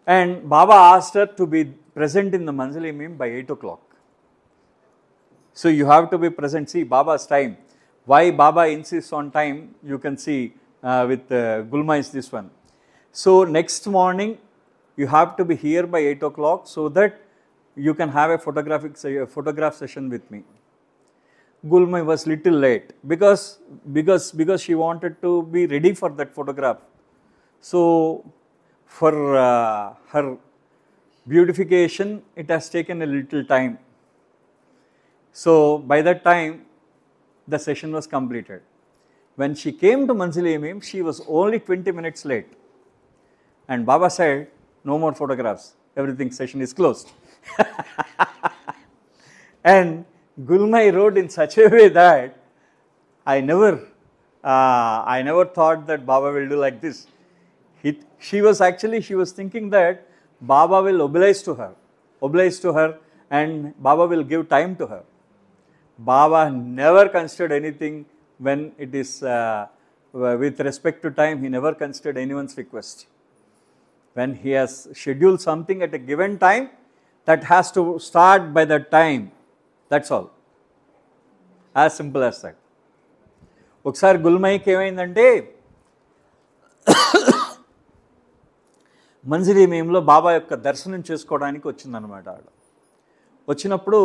And Baba asked her to be present in the Manzili Mim by 8 o'clock. So you have to be present. See Baba's time. Why Baba insists on time, you can see with Gulmai is this one. So next morning, you have to be here by 8 o'clock, so that you can have a photograph session with me. Gulmai was little late because she wanted to be ready for that photograph. So for her beautification, it has taken a little time. So by that time, the session was completed. When she came to Manzili Mim, she was only 20 minutes late. And Baba said, no more photographs, everything, session is closed. And Gulmai wrote in such a way that I never thought that Baba will do like this. She was thinking that Baba will oblige to her and Baba will give time to her. Baba never considered anything when it is with respect to time. He never considered anyone's request. When he has scheduled something at a given time, that has to start by that time. That's all. As simple as that. ఒకసారి గుల్మైకి ఏమైందంటే మంజిలి మేంలో బాబా యొక్క దర్శనం చేసుకోవడానికి వచ్చిందనమాట ఆవిడ. వచ్చినప్పుడు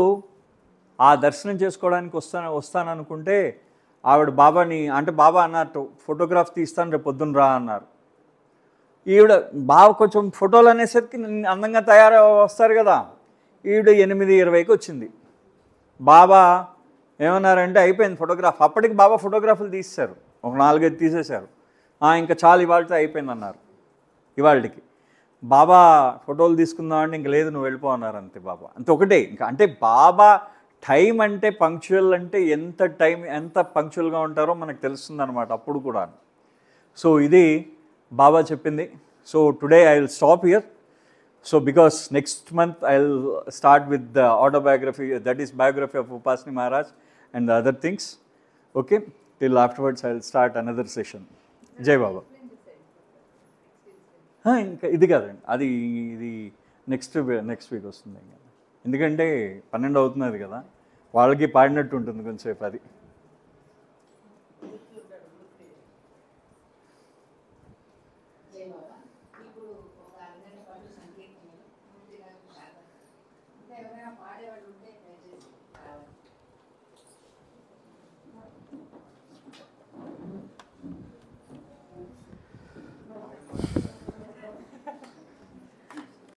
ఆ దర్శనం చేసుకోవడానికి వస్తాననుకుంటే ఆవిడ బాబాని, అంటే బాబా అన్నట్టు ఫోటోగ్రాఫ్ తీస్తాను రేపు పొద్దున్న రా అన్నారు. ఈవిడ బాగా కొంచెం ఫోటోలు అనేసరికి అందంగా వస్తారు కదా, ఈవిడ 8:20కి వచ్చింది. బాబా ఏమన్నారంటే అయిపోయింది ఫోటోగ్రాఫ్. అప్పటికి బాబా ఫోటోగ్రాఫ్లు తీసేశారు, ఒక 4-5 తీసేశారు. ఇంకా చాలు ఇవాళతో అయిపోయింది అన్నారు. ఇవాళకి బాబా ఫోటోలు తీసుకుందామంటే ఇంక లేదు నువ్వు వెళ్ళిపో అన్నారు. అంతే బాబా, అంతే ఒకటే ఇంకా. అంటే బాబా టైం అంటే పంక్చువల్ అంటే ఎంత పంక్చువల్గా ఉంటారో మనకు తెలుస్తుంది అనమాట అప్పుడు కూడా. సో ఇది బాబా చెప్పింది. So today I will stop here. So because next month I will start with the autobiography, that is biography of ఉపాసని Maharaj and the other things. Okay, till afterwards I will start another session. జై బాబా. ఇంకా ఇది కాదండి, ఇది next week వస్తుంది. ఎందుకంటే 12 అవుతున్నది కదా, వాళ్ళకి పాడినట్టు ఉంటుంది కొంచెంసేపు. అది ఇప్పుడు ఒక 2 గంటల పాటు సంకీర్తనలు పూర్తిగా అంటే ఎవరైనా పాడేవాళ్ళు ఉంటే